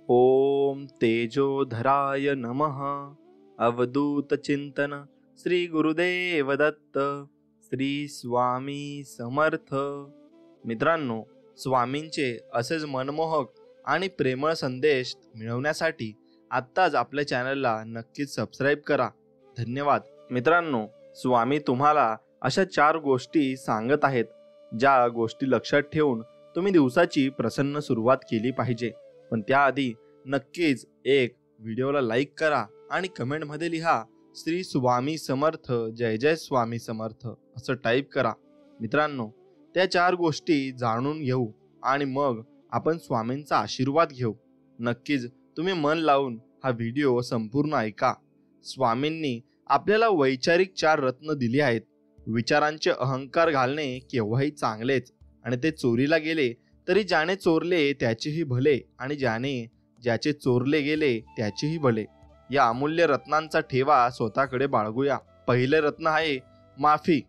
ओम तेजोधराय नमः। अवधूत चिंतन श्री गुरुदेव दत्त। श्री स्वामी समर्थ। मित्रांनो, स्वामींचे असेच मनमोहक आणि प्रेमळ संदेश मिळवण्यासाठी आत्ताच आपल्या चॅनलला नक्कीच सबस्क्राईब करा। धन्यवाद। मित्रांनो, स्वामी तुम्हाला अशा 4 गोष्टी सांगत आहेत, ज्या गोष्टी लक्षात ठेवून तुम्ही दिवसाची प्रसन्न सुरुवात केली पाहिजे। पण त्याआधी नक्कीच एक व्हिडिओला लाईक करा आणि कमेंटमध्ये लिहा श्री स्वामी समर्थ, जय जय स्वामी समर्थ असं टाईप करा। मित्रांनो, त्या 4 गोष्टी जाणून घेऊ आणि मग आपण स्वामींचा आशीर्वाद घेऊ। नक्कीच तुम्ही मन लावून हा व्हिडिओ संपूर्ण ऐका। स्वामींनी आपल्याला वैचारिक 4 रत्न दिली आहेत। विचारांचे अहंकार घालणे केव्हाही चांगलेच, आणि ते चोरीला गेले तरी ज्याने चोरले त्याचेही भले, आणि ज्याचे चोरले गेले त्याचेही भले। या अमूल्य रत्नांचा ठेवा स्वतःकडे बाळगूया। पहिले रत्न आहे माफी।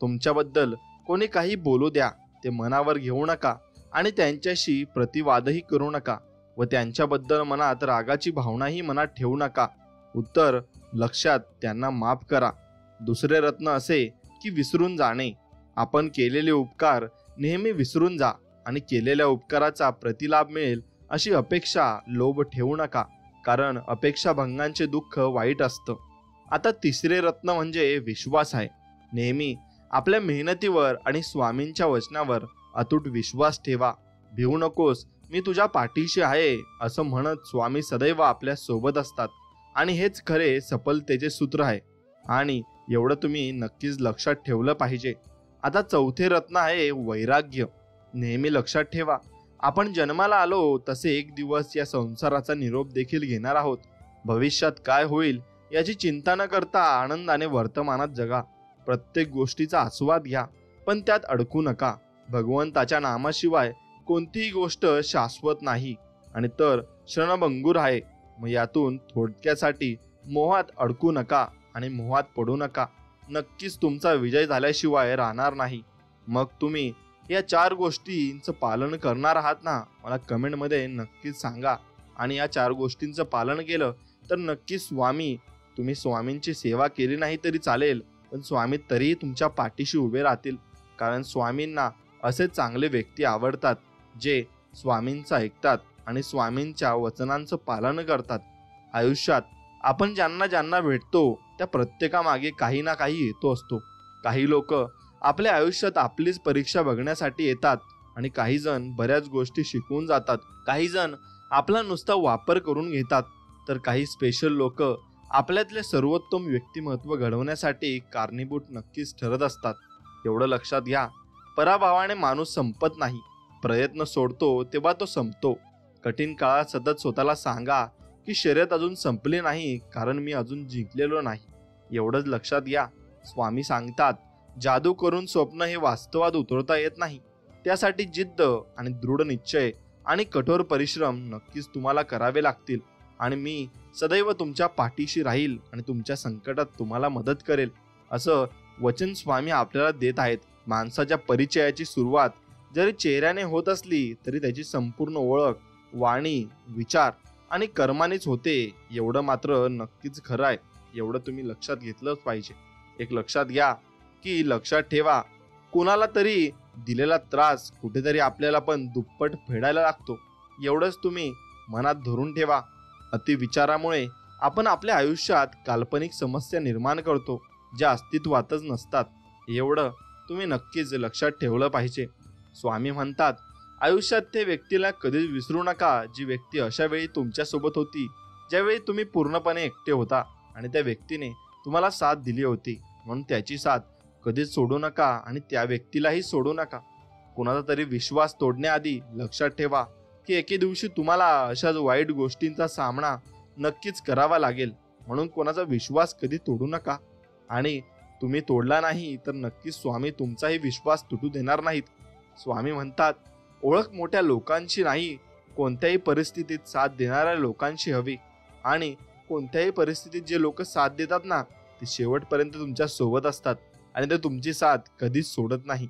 तुमच्याबद्दल कोणी काही बोलू द्या, ते मनावर घेऊ नका आणि त्यांच्याशी प्रतिवादही करू नका व त्यांच्याबद्दल मनात रागाची भावनाही मनात ठेवू नका। उत्तर लक्षात त्यांना माफ करा। दुसरे रत्न असे की विसरून जाणे। आपण केलेले उपकार नेहमी विसरून जा आणि केलेल्या उपकाराचा प्रतिलाभ मिळेल अशी अपेक्षा, लोभ ठेवू नका, कारण अपेक्षा भंगांचे दुःख वाईट असतं। आता तिसरे रत्न म्हणजे विश्वास आहे। नेहमी आपल्या मेहनतीवर आणि स्वामींच्या वचनावर अतूट विश्वास ठेवा। भिवू नकोस, मी तुझ्या पाठीशी आहे असं म्हणत स्वामी सदैव आपल्या सोबत असतात, आणि हेच खरे सफलतेचे सूत्र आहे, आणि एवढं तुम्ही नक्कीच लक्षात ठेवलं पाहिजे। आता चौथे रत्न आहे वैराग्य। नेहमी लक्षात ठेवा, आपण जन्माला आलो तसे एक दिवस या संसाराचा निरोप देखील घेणार आहोत। भविष्यात काय होईल याची चिंता न करता आनंदाने वर्तमानात जगा। प्रत्येक गोष्टीचा आस्वाद घ्या, पण त्यात अडकू नका। भगवंताच्या नामाशिवाय कोणतीही गोष्ट शाश्वत नाही, आणि तर क्षणभंगूर आहे। मग यातून थोडक्यासाठी मोहात अडकू नका आणि मोहात पडू नका। नक्कीच तुमचा विजय झाल्याशिवाय राहणार नाही। मग तुम्ही या 4 गोष्टींचं पालन करणार आहात ना? मला कमेंटमध्ये नक्कीच सांगा। आणि या 4 गोष्टींचं पालन केलं तर नक्कीच तुम्ही स्वामींची सेवा केली नाही तरी चालेल, पण स्वामी तरीही तुमच्या पाठीशी उभे राहतील, कारण स्वामींना असे चांगले व्यक्ती आवडतात, जे स्वामींचं ऐकतात आणि स्वामींच्या वचनांचं पालन करतात। आयुष्यात आपण ज्यांना ज्यांना भेटतो त्या प्रत्येकामागे काही ना काही हेतू असतो। काही लोक आपल्या आयुष्यात आपलीच परीक्षा बघण्यासाठी येतात, आणि काही जण बऱ्याच गोष्टी शिकवून जातात। काही जण आपला नुसता वापर करून घेतात, तर काही स्पेशल लोक आपल्यातले सर्वोत्तम व्यक्तिमत्व घडवण्यासाठी कारणीभूत नक्कीच ठरत असतात। एवढं लक्षात घ्या, पराभवाने माणूस संपत नाही, प्रयत्न सोडतो तेव्हा तो संपतो। कठीण काळात सतत स्वतःला सांगा की शर्यत अजून संपली नाही, कारण मी अजून जिंकलेलो नाही। एवढंच लक्षात घ्या। स्वामी सांगतात, जादू करून स्वप्न हे वास्तवात उतरवता येत नाही, त्यासाठी जिद्द आणि दृढ निश्चय आणि कठोर परिश्रम नक्कीच तुम्हाला करावे लागतील, आणि मी सदैव तुमच्या पाठीशी राहील आणि तुमच्या संकटात तुम्हाला मदत करेल असं वचन स्वामी आपल्याला देत आहेत। माणसाच्या परिचयाची सुरुवात जरी चेहऱ्याने होत असली तरी त्याची संपूर्ण ओळख वाणी, विचार आणि कर्मानेच होते, एवढं मात्र नक्कीच खरं आहे। एवढं तुम्ही लक्षात घेतलंच पाहिजे। एक लक्षात घ्या की लक्षात ठेवा, कोणाला तरी दिलेला त्रास कुठेतरी आपल्याला पण दुप्पट फेडायला लागतो, एवढंच तुम्ही मनात धरून ठेवा। अतिविचारामुळे आपण आपल्या आयुष्यात काल्पनिक समस्या निर्माण करतो, ज्या अस्तित्वातच नसतात, एवढं तुम्ही नक्कीच लक्षात ठेवलं पाहिजे। स्वामी म्हणतात, आयुष्यात त्या व्यक्तीला कधीच विसरू नका, जी व्यक्ती अशा वेळी तुमच्यासोबत होती ज्यावेळी तुम्ही पूर्णपणे एकटे होता, आणि त्या व्यक्तीने तुम्हाला साथ दिली होती, म्हणून त्याची साथ कधीच सोडू नका आणि त्या व्यक्तीलाही सोडू नका। कोणाचा तरी विश्वास तोडण्याआधी लक्षात ठेवा की एके दिवशी तुम्हाला अशाच वाईट गोष्टींचा सामना नक्कीच करावा लागेल, म्हणून कोणाचा विश्वास कधी तोडू नका, आणि तुम्ही तोडला नाही तर नक्कीच स्वामी तुमचाही विश्वास तुटू देणार नाहीत। स्वामी म्हणतात, ओळख मोठ्या लोकांची नाही, कोणत्याही परिस्थितीत साथ देणाऱ्या लोकांशी हवी, आणि कोणत्याही परिस्थितीत जे लोक साथ देतात ना, ते शेवटपर्यंत तुमच्या सोबत असतात, आणि ते तुमची साथ कधीच सोडत नाही।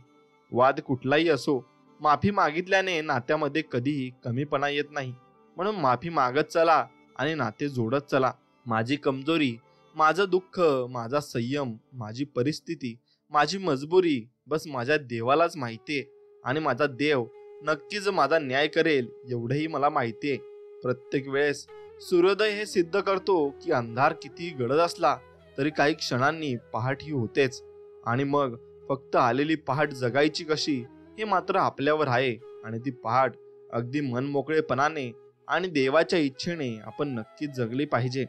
वाद कुठलाही असो, माफी मागितल्याने नात्यामध्ये कधीही कमीपणा येत नाही। म्हणून माफी मागत चला आणि नाते जोडत चला. माझी कमजोरी, माझं दुःख, माझा संयम, माझी परिस्थिती, माझी मजबुरी बस माझ्या देवालाच माहितीये आणि माझा देव नक्कीच माझा न्याय करेल एवढंही मला माहितीये. प्रत्येक वेळेस सूर्योदय हे सिद्ध करतो की अंधार किती गडद असला तरी काही क्षणांनी पहाट ही होतेच. आणि मग फक्त आलेली पहाट जगायची कशी हे मात्र आपल्यावर आहे. आणि ती पहाट अगदी मनमोकळेपणाने आणि देवाच्या इच्छेने आपण नक्कीच जगली पाहिजे.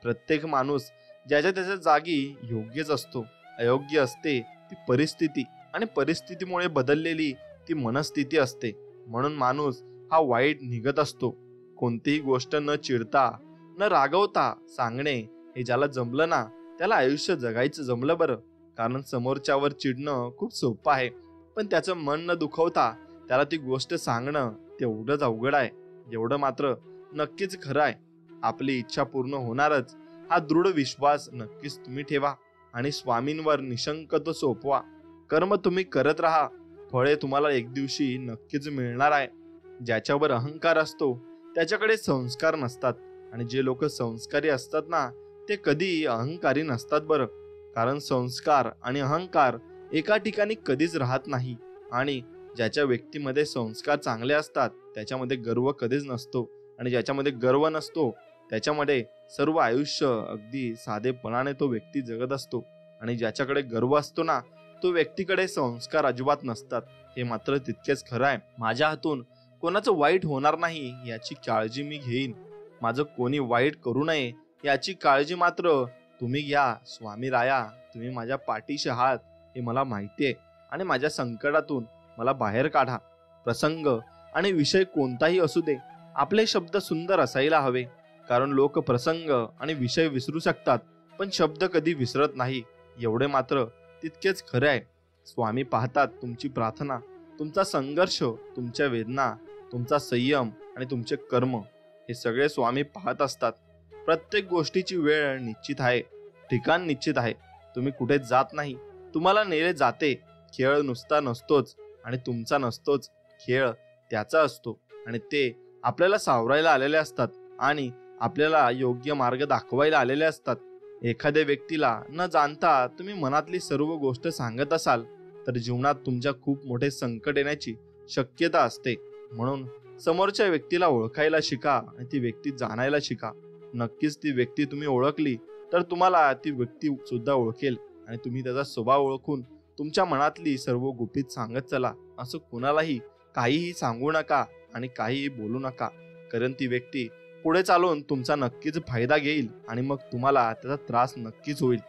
प्रत्येक माणूस ज्याच्या त्याच्या जागी योग्यच असतो. अयोग्य असते ती परिस्थिती आणि परिस्थितीमुळे बदललेली ती मनस्थिती असते. म्हणून माणूस हा वाईट निघत असतो. कोणतीही गोष्ट न चिडता न रागवता सांगणे हे ज्याला जमलं ना त्याला आयुष्य जगायचं जमलं बरं. कारण समोरच्यावर चिडणं खूप सोपं आहे, पण त्याचं मन न दुखवता त्याला ती गोष्ट सांगणं तेवढंच अवघड आहे. एवढं मात्र नक्कीच खरं आहे, आपली इच्छा पूर्ण होणारच हा दृढ विश्वास नक्कीच तुम्ही ठेवा आणि स्वामींवर निशंक तो सोपवा. कर्म तुम्ही करत राहा, फळे तुम्हाला एक दिवशी नक्कीच मिळणार आहे. ज्याच्यावर अहंकार असतो त्याच्याकडे संस्कार नसतात आणि जे लोक संस्कारी असतात ना ते कधी अहंकारी नसतात बरं. कारण संस्कार आणि अहंकार एका ठिकाणी कधीच राहत नाही. आणि ज्याच्या व्यक्तीमध्ये संस्कार चांगले असतात त्याच्यामध्ये गर्व कधीच नसतो आणि ज्याच्यामध्ये गर्व नसतो त्याच्यामध्ये सर्व आयुष्य अगदी साधेपणाने तो व्यक्ती जगत असतो. आणि ज्याच्याकडे गर्व असतो ना तो व्यक्तीकडे संस्कार अजिबात नसतात. हे मात्र तितकेच खरं आहे. माझ्या हातून कोणाचं वाईट होणार नाही याची काळजी मी घेईन. माझं कोणी वाईट करू नये याची काळजी मात्र तुम्ही घ्या. स्वामी राया तुम्ही माझ्या पाठीशी आहात हे मला माहिती आहे आणि माझ्या संकटातून मला बाहेर काढा. प्रसंग आणि विषय कोणताही असू दे, आपले शब्द सुंदर असायला हवे. कारण लोक प्रसंग आणि विषय विसरू शकतात पण शब्द कधी विसरत नाही. एवढे मात्र तितकेच खरे आहे. स्वामी पाहतात तुमची प्रार्थना, तुमचा संघर्ष, तुमच्या वेदना, तुमचा संयम आणि तुमचे कर्म हे सगळे स्वामी पाहत असतात. प्रत्येक गोष्टीची वेळ निश्चित आहे, ठिकाण निश्चित आहे. तुम्ही कुठे जात नाही, तुम्हाला नेले जाते. खेळ नुसता नसतोच आणि तुमचा नसतोच, खेळ त्याचा असतो आणि ते आपल्याला सावरायला आलेले असतात आणि आपल्याला योग्य मार्ग दाखवायला आलेले असतात. एखाद्या व्यक्तीला न जाणता तुम्ही मनातली सर्व गोष्ट सांगत असाल तर जीवनात तुमच्या खूप मोठे संकट येण्याची शक्यता असते. म्हणून समोरच्या व्यक्तीला ओळखायला शिका आणि ती व्यक्ती जाणायला शिका. नक्कीच ती व्यक्ती तुम्ही ओळखली तर तुम्हाला ती व्यक्ती सुद्धा ओळखेल आणि तुम्ही त्याचा स्वभाव ओळखून तुमच्या मनातली सर्व गुपित सांगत चला. असं कुणालाही काहीही सांगू नका आणि काहीही बोलू नका, कारण ती व्यक्ती पुढे चालून तुमचा नक्कीच फायदा घेईल आणि मग तुम्हाला त्याचा त्रास नक्कीच होईल.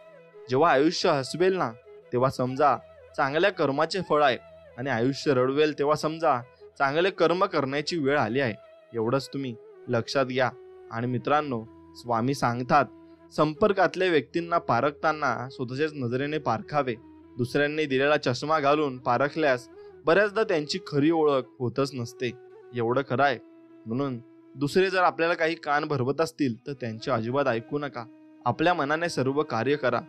जेव्हा आयुष्य हसवेल ना तेव्हा समजा चांगल्या कर्माचे फळ आहे आणि आयुष्य रडवेल तेव्हा समजा चांगले कर्म करण्याची वेळ आली आहे. एवढंच तुम्ही लक्षात घ्या. आणि मित्रांनो, स्वामी सांगतात संपर्कातल्या व्यक्तींना पारखताना स्वतःच्याच नजरेने पारखावे. दुसऱ्यांनी दिलेला चष्मा घालून पारखल्यास बऱ्याचदा त्यांची खरी ओळख होतच नसते. एवढं खरं आहे. म्हणून दुसरे जर आपल्याला काही कान भरवत असतील तर त्यांचे अजिबात ऐकू नका. आपल्या मनाने सर्व कार्य करा.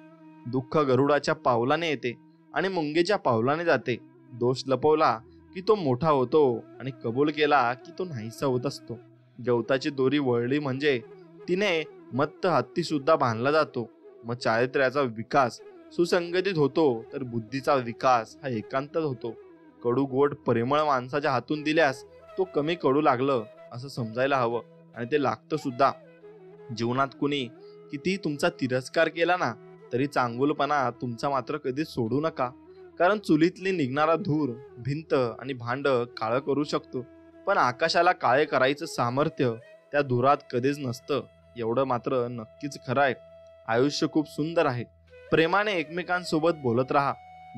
दुःख गरुडाच्या पावलाने येते आणि मुंगेच्या पावलाने जाते. दोष लपवला की तो मोठा होतो आणि कबूल केला की तो नाहीसा होत असतो. गवताची दोरी वळली म्हणजे तिने मत्त हत्ती सुद्धा बांधला जातो. मग चारित्र्याचा विकास सुसंगतीत होतो तर बुद्धीचा विकास हा एकांतात होतो. कडू गोड परिमळ माणसाच्या हातून दिल्यास तो कमी कडू लागलं असं समजायला हवं आणि ते लागतं सुद्धा. जीवनात कुणी किती तुमचा तिरस्कार केला ना तरी चांगुलपणा तुमचा मात्र कधीच सोडू नका. कारण चुलीतली निघणारा धूर भिंत आणि भांड काळं करू शकतो पण आकाशाला काळे करायचं सामर्थ्य त्या धुरात कधीच नसतं. एवढं मात्र नक्कीच खरं आहे. आयुष्य खूप सुंदर आहे. प्रेमाने एकमेकांसोबत बोलत राहा.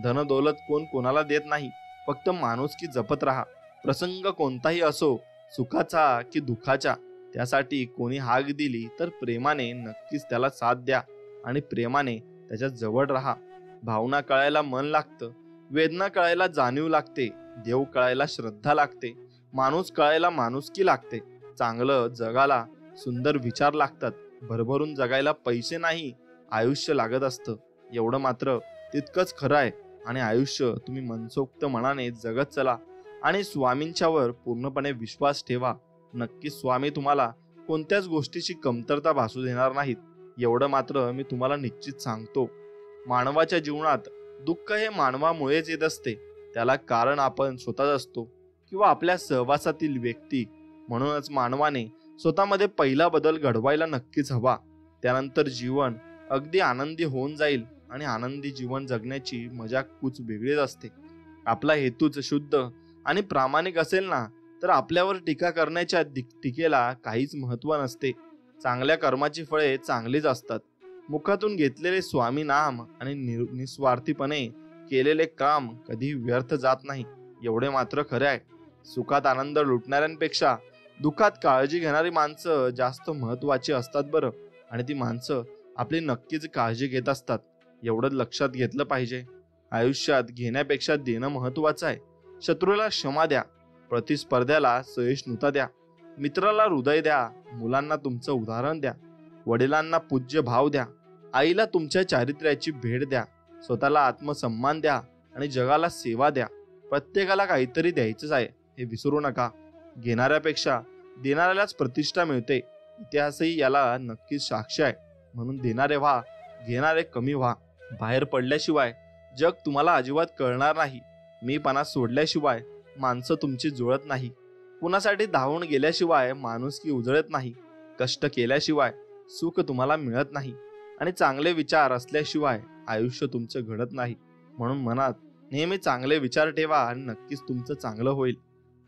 धन दौलत कोण कोणाला देत नाही, फक्त माणुसकी जपत राहा. प्रसंग कोणताही असो, सुखाचा की दुःखाचा, त्यासाठी कोणी हाक दिली तर प्रेमाने नक्कीच त्याला साथ द्या आणि प्रेमाने त्याच्या जवळ राहा. भावना कळायला मन लागतं, वेदना कळायला जाणीव लागते, देव कळायला श्रद्धा लागते, माणूस कळायला माणुसकी लागते. चांगलं जगाला सुंदर विचार लागतात. भरभरून जगायला पैसे नाही आयुष्य लागत असतं. एवढं मात्र तितकंच खरं आहे. आणि आयुष्य तुम्ही मनसोक्त मनाने जगत चला आणि स्वामींच्यावर पूर्णपणे विश्वास ठेवा. नक्कीच स्वामी तुम्हाला कोणत्याच गोष्टीची कमतरता भासू देणार नाहीत. एवढं मात्र मी तुम्हाला निश्चित सांगतो. मानवाच्या जीवनात दुःख हे मानवामुळेच येत असते. त्याला कारण आपण स्वतःच असतो किंवा आपल्या सहवासातील व्यक्ती. म्हणूनच मानवाने स्वतःमध्ये पहिला बदल घडवायला नक्कीच हवा. त्यानंतर जीवन अगदी आनंदी होऊन जाईल आणि आनंदी जीवन जगण्याची मजा कुछ वेगळीच असते. आपला हेतूच शुद्ध आणि प्रामाणिक असेल ना, तर आपल्यावर टीका करण्याच्या टीकेला काहीच महत्त्व नसते. चांगल्या कर्माची फळे चांगलीच असतात. मुखातून घेतलेले स्वामी नाम आणि निस्वार्थीपणे केलेले काम कधी व्यर्थ जात नाही, एवढे मात्र खरे आहे. सुखात आनंद लुटणाऱ्यांपेक्षा दुःखात काळजी घेणारी माणसं जास्त महत्त्वाची असतात बरं. आणि ती माणसं आपली नक्कीच काळजी घेत असतात, एवढं लक्षात घेतलं पाहिजे. आयुष्यात घेण्यापेक्षा देणं महत्त्वाचं आहे. शत्रूला क्षमा द्या, प्रतिस्पर्ध्याला सहिष्णुता द्या, मित्राला हृदय द्या, मुलांना तुमचं उदाहरण द्या, वडिलांना पूज्य भाव द्या, आईला तुमच्या चारित्र्याची भेट द्या, स्वतःला आत्मसन्मान द्या आणि जगाला सेवा द्या. प्रत्येकाला काहीतरी द्यायचंच आहे, हे विसरू नका. घेणाऱ्यापेक्षा देणाऱ्यालाच प्रतिष्ठा मिळते. इतिहासही याला नक्कीच साक्ष आहे. म्हणून देणारे व्हा, घेणारे कमी व्हा. बाहेर पडल्याशिवाय जग तुम्हाला अजिबात कळणार नाही. मीपणा सोडल्याशिवाय माणसं तुमची जुळत नाही. कुणासाठी धावून गेल्याशिवाय माणुसकी उजळत नाही. कष्ट केल्याशिवाय सुख तुम्हाला मिळत नाही आणि चांगले विचार असल्याशिवाय आयुष्य तुमचं घडत नाही. म्हणून मनात नेहमी चांगले विचार ठेवा आणि नक्कीच तुमचं चांगलं होईल.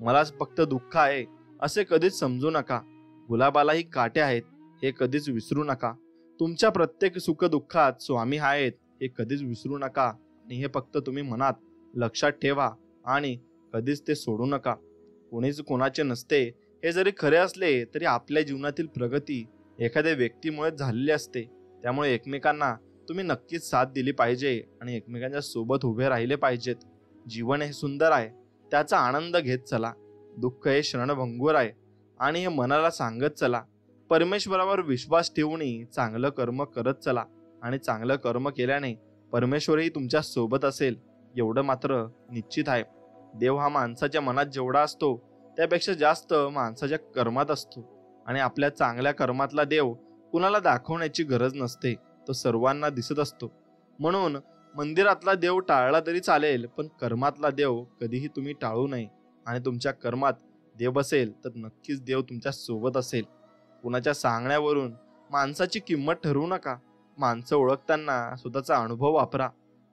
मलाच फक्त दुःख आहे असे कधीच समजू नका. गुलाबालाही काटे आहेत हे कधीच विसरू नका. तुमच्या प्रत्येक सुख दुःखात स्वामी आहेत हे कधीच विसरू नका. आणि हे फक्त तुम्ही मनात लक्षात ठेवा आणि कधीच ते सोडू नका. कोणीच कोणाचे नसते हे जरी खरे असले तरी आपल्या जीवनातील प्रगती एखाद्या व्यक्तीमुळे झालेली असते. त्यामुळे एकमेकांना तुम्ही नक्कीच साथ दिली पाहिजे आणि एकमेकांच्या सोबत उभे राहिले पाहिजेत. जीवन हे सुंदर आहे, त्याचा आनंद घेत चला. दुःख हे क्षणभंगूर आहे आणि हे मनाला सांगत चला. परमेश्वरावर विश्वास ठेवून चांगलं कर्म करत चला आणि चांगलं कर्म केल्याने परमेश्वरही तुमच्या सोबत असेल, एवढं मात्र निश्चित आहे. देव हा माणसाच्या मनात जेवढा असतो त्यापेक्षा जास्त माणसाच्या कर्मात असतो आणि आपल्या चांगल्या कर्मातला देव कुणाला दाखवण्याची गरज नसते, तो सर्वांना दिसत असतो. म्हणून मंदिरातला देव टाळला तरी चालेल, पण कर्मातला देव कधीही तुम्ही टाळू नये. आणि तुमच्या कर्मात देव बसेल तर नक्कीच देव तुमच्या सोबत असेल. कुणाच्या सांगण्यावरून माणसाची किंमत ठरवू नका. माणसं ओळखताना स्वतःचा अनुभव वापरा,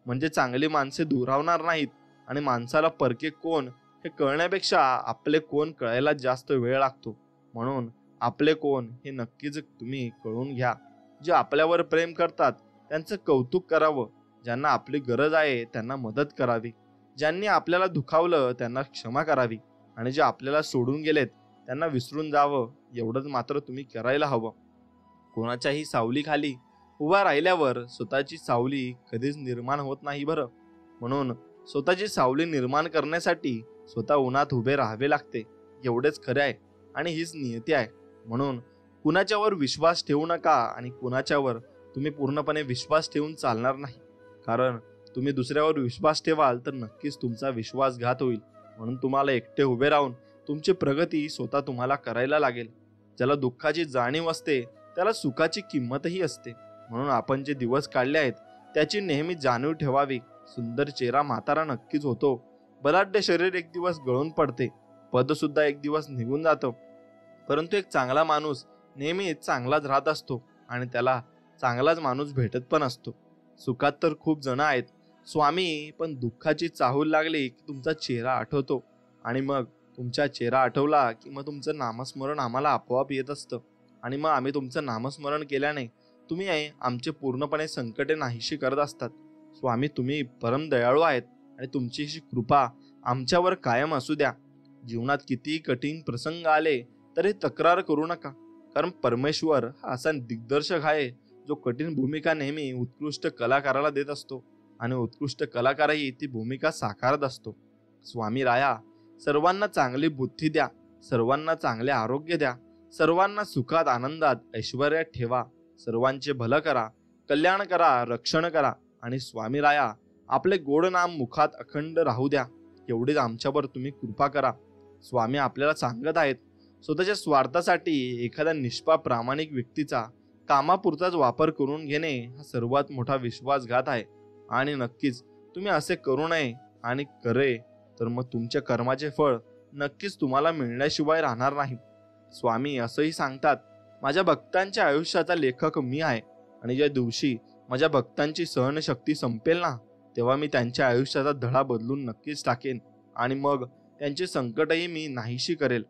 म्हणजे चांगली माणसे दुरावणार नाहीत. आणि माणसाला परके कोण हे कळण्यापेक्षा आपले कोण कळायला जास्त वेळ लागतो. म्हणून आपले कोण हे नक्कीच तुम्ही कळून घ्या. जे आपल्यावर प्रेम करतात त्यांचं कौतुक करावं, ज्यांना आपली गरज आहे त्यांना मदत करावी, ज्यांनी आपल्याला दुखावलं त्यांना क्षमा करावी आणि जे आपल्याला सोडून गेलेत त्यांना विसरून जावं, एवढंच मात्र तुम्ही करायला हवं. कोणाच्याही सावलीखाली उभा राहिल्यावर स्वतःची सावली कधीच निर्माण होत नाही बरं. म्हणून स्वतःची सावली निर्माण करण्यासाठी स्वतः उन्हात उभे राहावे लागते, एवढेच खरे आहे आणि हीच नियती आहे. म्हणून कुणाच्यावर विश्वास ठेवू नका आणि कुणाच्यावर तुम्ही पूर्णपणे विश्वास ठेवून चालणार नाही. कारण तुम्ही दुसऱ्यावर विश्वास ठेवाल तर नक्कीच तुमचा विश्वासघात होईल. म्हणून तुम्हाला एकटे उभे राहून तुमची प्रगती स्वतः तुम्हाला करायला लागेल. ज्याला दुःखाची जाणीव असते त्याला सुखाची किंमतही असते. म्हणून आपण जे दिवस काढले आहेत त्याची नेहमी जाणीव ठेवावी. सुंदर चेहरा म्हातारा नक्कीच होतो, बलाढ्य शरीर एक दिवस गळून पडते, पद सुद्धा एक दिवस निघून जातं, परंतु एक चांगला माणूस नेहमी चांगलाच राहत असतो आणि त्याला चांगलाच माणूस भेटत पण असतो. सुखात तर खूप जण आहेत स्वामी, पण दुःखाची चाहूल लागली की तुमचा चेहरा आठवतो आणि मग तुमचा चेहरा आठवला की मग तुमचं नामस्मरण आम्हाला आपोआप येत असतं आणि मग आम्ही तुमचं नामस्मरण केल्याने तुम्ही आमचे पूर्णपणे संकटे नाहीशी करत असतात. स्वामी तुम्ही परम दयाळू आहेत आणि तुमची ही कृपा आमच्यावर कायम असू द्या. जीवनात कितीही कठीण प्रसंग आले तरी तक्रार करू नका, कारण परमेश्वर हा असा दिग्दर्शक आहे जो कठीण भूमिका नेहमी उत्कृष्ट कलाकाराला देत असतो आणि उत्कृष्ट कलाकारही ती भूमिका साकारत असतो. स्वामी राया, सर्वांना चांगली बुद्धी द्या, सर्वांना चांगले आरोग्य द्या, सर्वांना सुखात आनंदात ऐश्वर्यात ठेवा, सर्वांचे भलं करा, कल्याण करा, रक्षण करा आणि स्वामी राया आपले गोड नाम मुखात अखंड राहू द्या, एवढीच आमच्यावर तुम्ही कृपा करा. स्वामी आपल्याला सांगत आहेत, स्वतःच्या स्वार्थासाठी एखाद्या निष्पाप प्रामाणिक व्यक्तीचा कामापुरताच वापर करून घेणे हा सर्वात मोठा विश्वासघात आहे. आणि नक्कीच तुम्ही असे करू नये, आणि करे तर मग तुमच्या कर्माचे फळ नक्कीच तुम्हाला मिळण्याशिवाय राहणार नाही. स्वामी असंही सांगतात, माझ्या भक्तांच्या आयुष्याचा लेखक मी आहे, आणि ज्या दिवशी माझ्या भक्तांची सहनशक्ती संपेल ना, तेव्हा मी त्यांच्या आयुष्याचा धडा बदलून नक्कीच टाकेन, आणि मग त्यांचे संकटही मी नाहीशी करेल.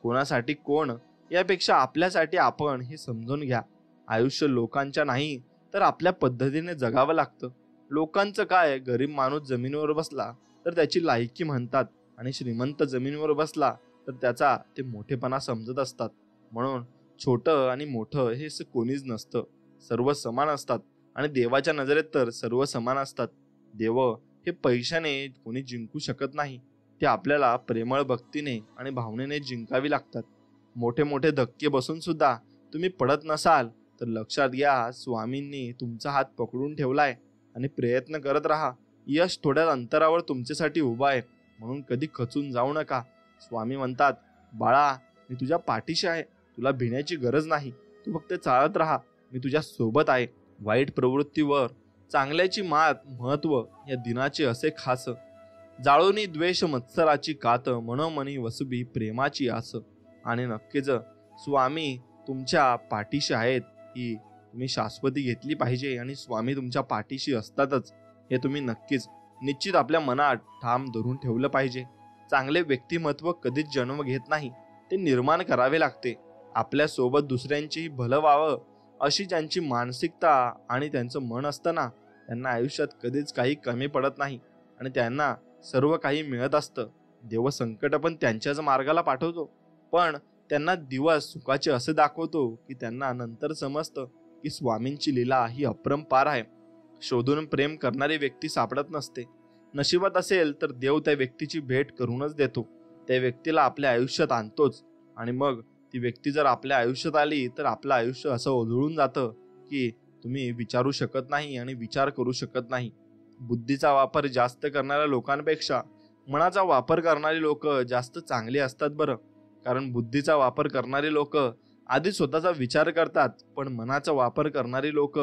कोणासाठी कोण यापेक्षा आपल्यासाठी आपण हे समजून घ्या. आयुष्य लोकांच्या नाही तर आपल्या पद्धतीने जगावं लागतं. लोकांचं काय, गरीब माणूस जमिनीवर बसला तर त्याची लायकी म्हणतात, आणि श्रीमंत जमिनीवर बसला तर त्याचा ते मोठेपणा समजत असतात. म्हणून छोटं आणि मोठं हे असं कोणीच नसतं, सर्व समान असतात. आणि देवाच्या नजरेत तर सर्व समान असतात. देव हे पैशाने कोणी जिंकू शकत नाही, ते आपल्याला प्रेमळ भक्तीने आणि भावनेने जिंकावी लागतात. मोठे मोठे धक्के बसून सुद्धा तुम्ही पडत नसाल तर लक्षात घ्या, स्वामींनी तुमचा हात पकडून ठेवलाय, आणि प्रयत्न करत राहा. यश थोड्या अंतरावर तुमच्यासाठी उभा आहे, म्हणून कधी खचून जाऊ नका. स्वामी म्हणतात, बाळा मी तुझ्या पाठीशी आहे, तुला भिण्याची गरज नाही, तू फक्त चालत राहा, मी तुझ्या सोबत आहे. वाईट प्रवृत्तीवर चांगल्याची महत्व या दिनाचे असे खास. जाळोनी द्वेष मत्सराची कात, मनोमनी वसुबी प्रेमाची आस. आणि नक्कीच स्वामी तुमच्या पाठीशी आहेत, ही तुम्ही शाश्वती घेतली पाहिजे, आणि स्वामी तुमच्या पाठीशी असतातच हे तुम्ही नक्कीच निश्चित आपल्या मनात ठाम धरून ठेवलं पाहिजे. चांगले व्यक्तिमत्व कधीच जन्म घेत नाही, ते निर्माण करावे लागते. आपल्या सोबत दुसऱ्यांचीही भलं व्हावं अशी ज्यांची मानसिकता आणि त्यांचं मन असतं ना, त्यांना आयुष्यात कधीच काही कमी पडत नाही, आणि त्यांना सर्व काही मिळत असतं. देव संकट पण त्यांच्याच मार्गाला पाठवतो, पण त्यांना दिवस सुखाचे असे दाखवतो की त्यांना नंतर समजतं की स्वामींची लीला ही अपरंपार आहे. शोधून प्रेम करणारी व्यक्ती सापडत नसते. नशिबात असेल तर देव त्या व्यक्तीची भेट करूनच देतो, त्या व्यक्तीला आपल्या आयुष्यात आणतोच. आणि मग ती व्यक्ती जर आपल्या आयुष्यात आली तर आपलं आयुष्य असं उजळून जातं की तुम्ही विचारू शकत नाही आणि विचार करू शकत नाही. बुद्धीचा वापर जास्त करणाऱ्या लोकांपेक्षा मनाचा वापर करणारी लोक जास्त चांगली असतात बरं. कारण बुद्धीचा वापर करणारी लोक आधी स्वतःचा विचार करतात, पण मनाचा वापर करणारी लोक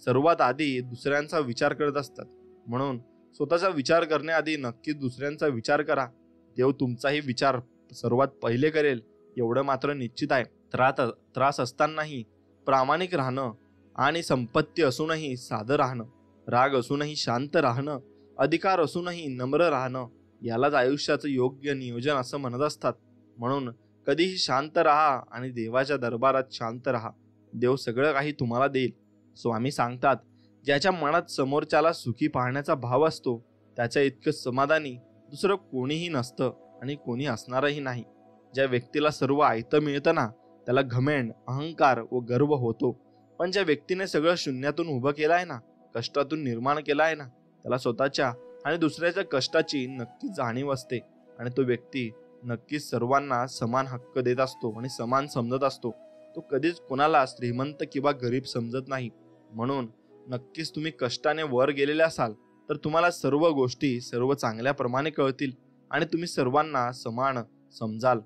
सर्वात आधी दुसऱ्यांचा विचार करत असतात. म्हणून स्वतःचा विचार करण्याआधी नक्कीच दुसऱ्यांचा विचार करा. देव तुमचाही विचार सर्वात पहिले करेल एवढं मात्र निश्चित आहे. त्रास असतानाही प्रामाणिक राहणं, आणि संपत्ती असूनही साधं राहणं, राग असूनही शांत राहणं, अधिकार असूनही नम्र राहणं, यालाच आयुष्याचं योग्य नियोजन असं म्हणत असतात. म्हणून कधीही शांत राहा आणि देवाच्या दरबारात शांत राहा. देव सगळं काही तुम्हाला देईल. स्वामी सांगतात, ज्याच्या मनात समोरच्याला सुखी पाहण्याचा भाव असतो त्याच्या इतकं समाधानी दुसरं कोणीही नसतं, आणि कोणी असणारही नाही. ज्या व्यक्तीला सर्व आयतं मिळतं ना, त्याला घमेंड, अहंकार व गर्व होतो. पण ज्या व्यक्तीने सगळं शून्यातून उभं केलं आहे ना, कष्टातून निर्माण केलं आहे ना, त्याला स्वतःच्या आणि दुसऱ्याच्या कष्टाची नक्कीच जाणीव असते. आणि तो व्यक्ती नक्कीच सर्वांना समान हक्क देत असतो आणि समान समजत असतो. तो कधीच कोणाला श्रीमंत किंवा गरीब समजत नाही. म्हणून नक्कीच तुम्ही कष्टाने वर गेलेले असाल तर तुम्हाला सर्व गोष्टी सर्व चांगल्याप्रमाणे कळतील, आणि तुम्ही सर्वांना समान समजाल.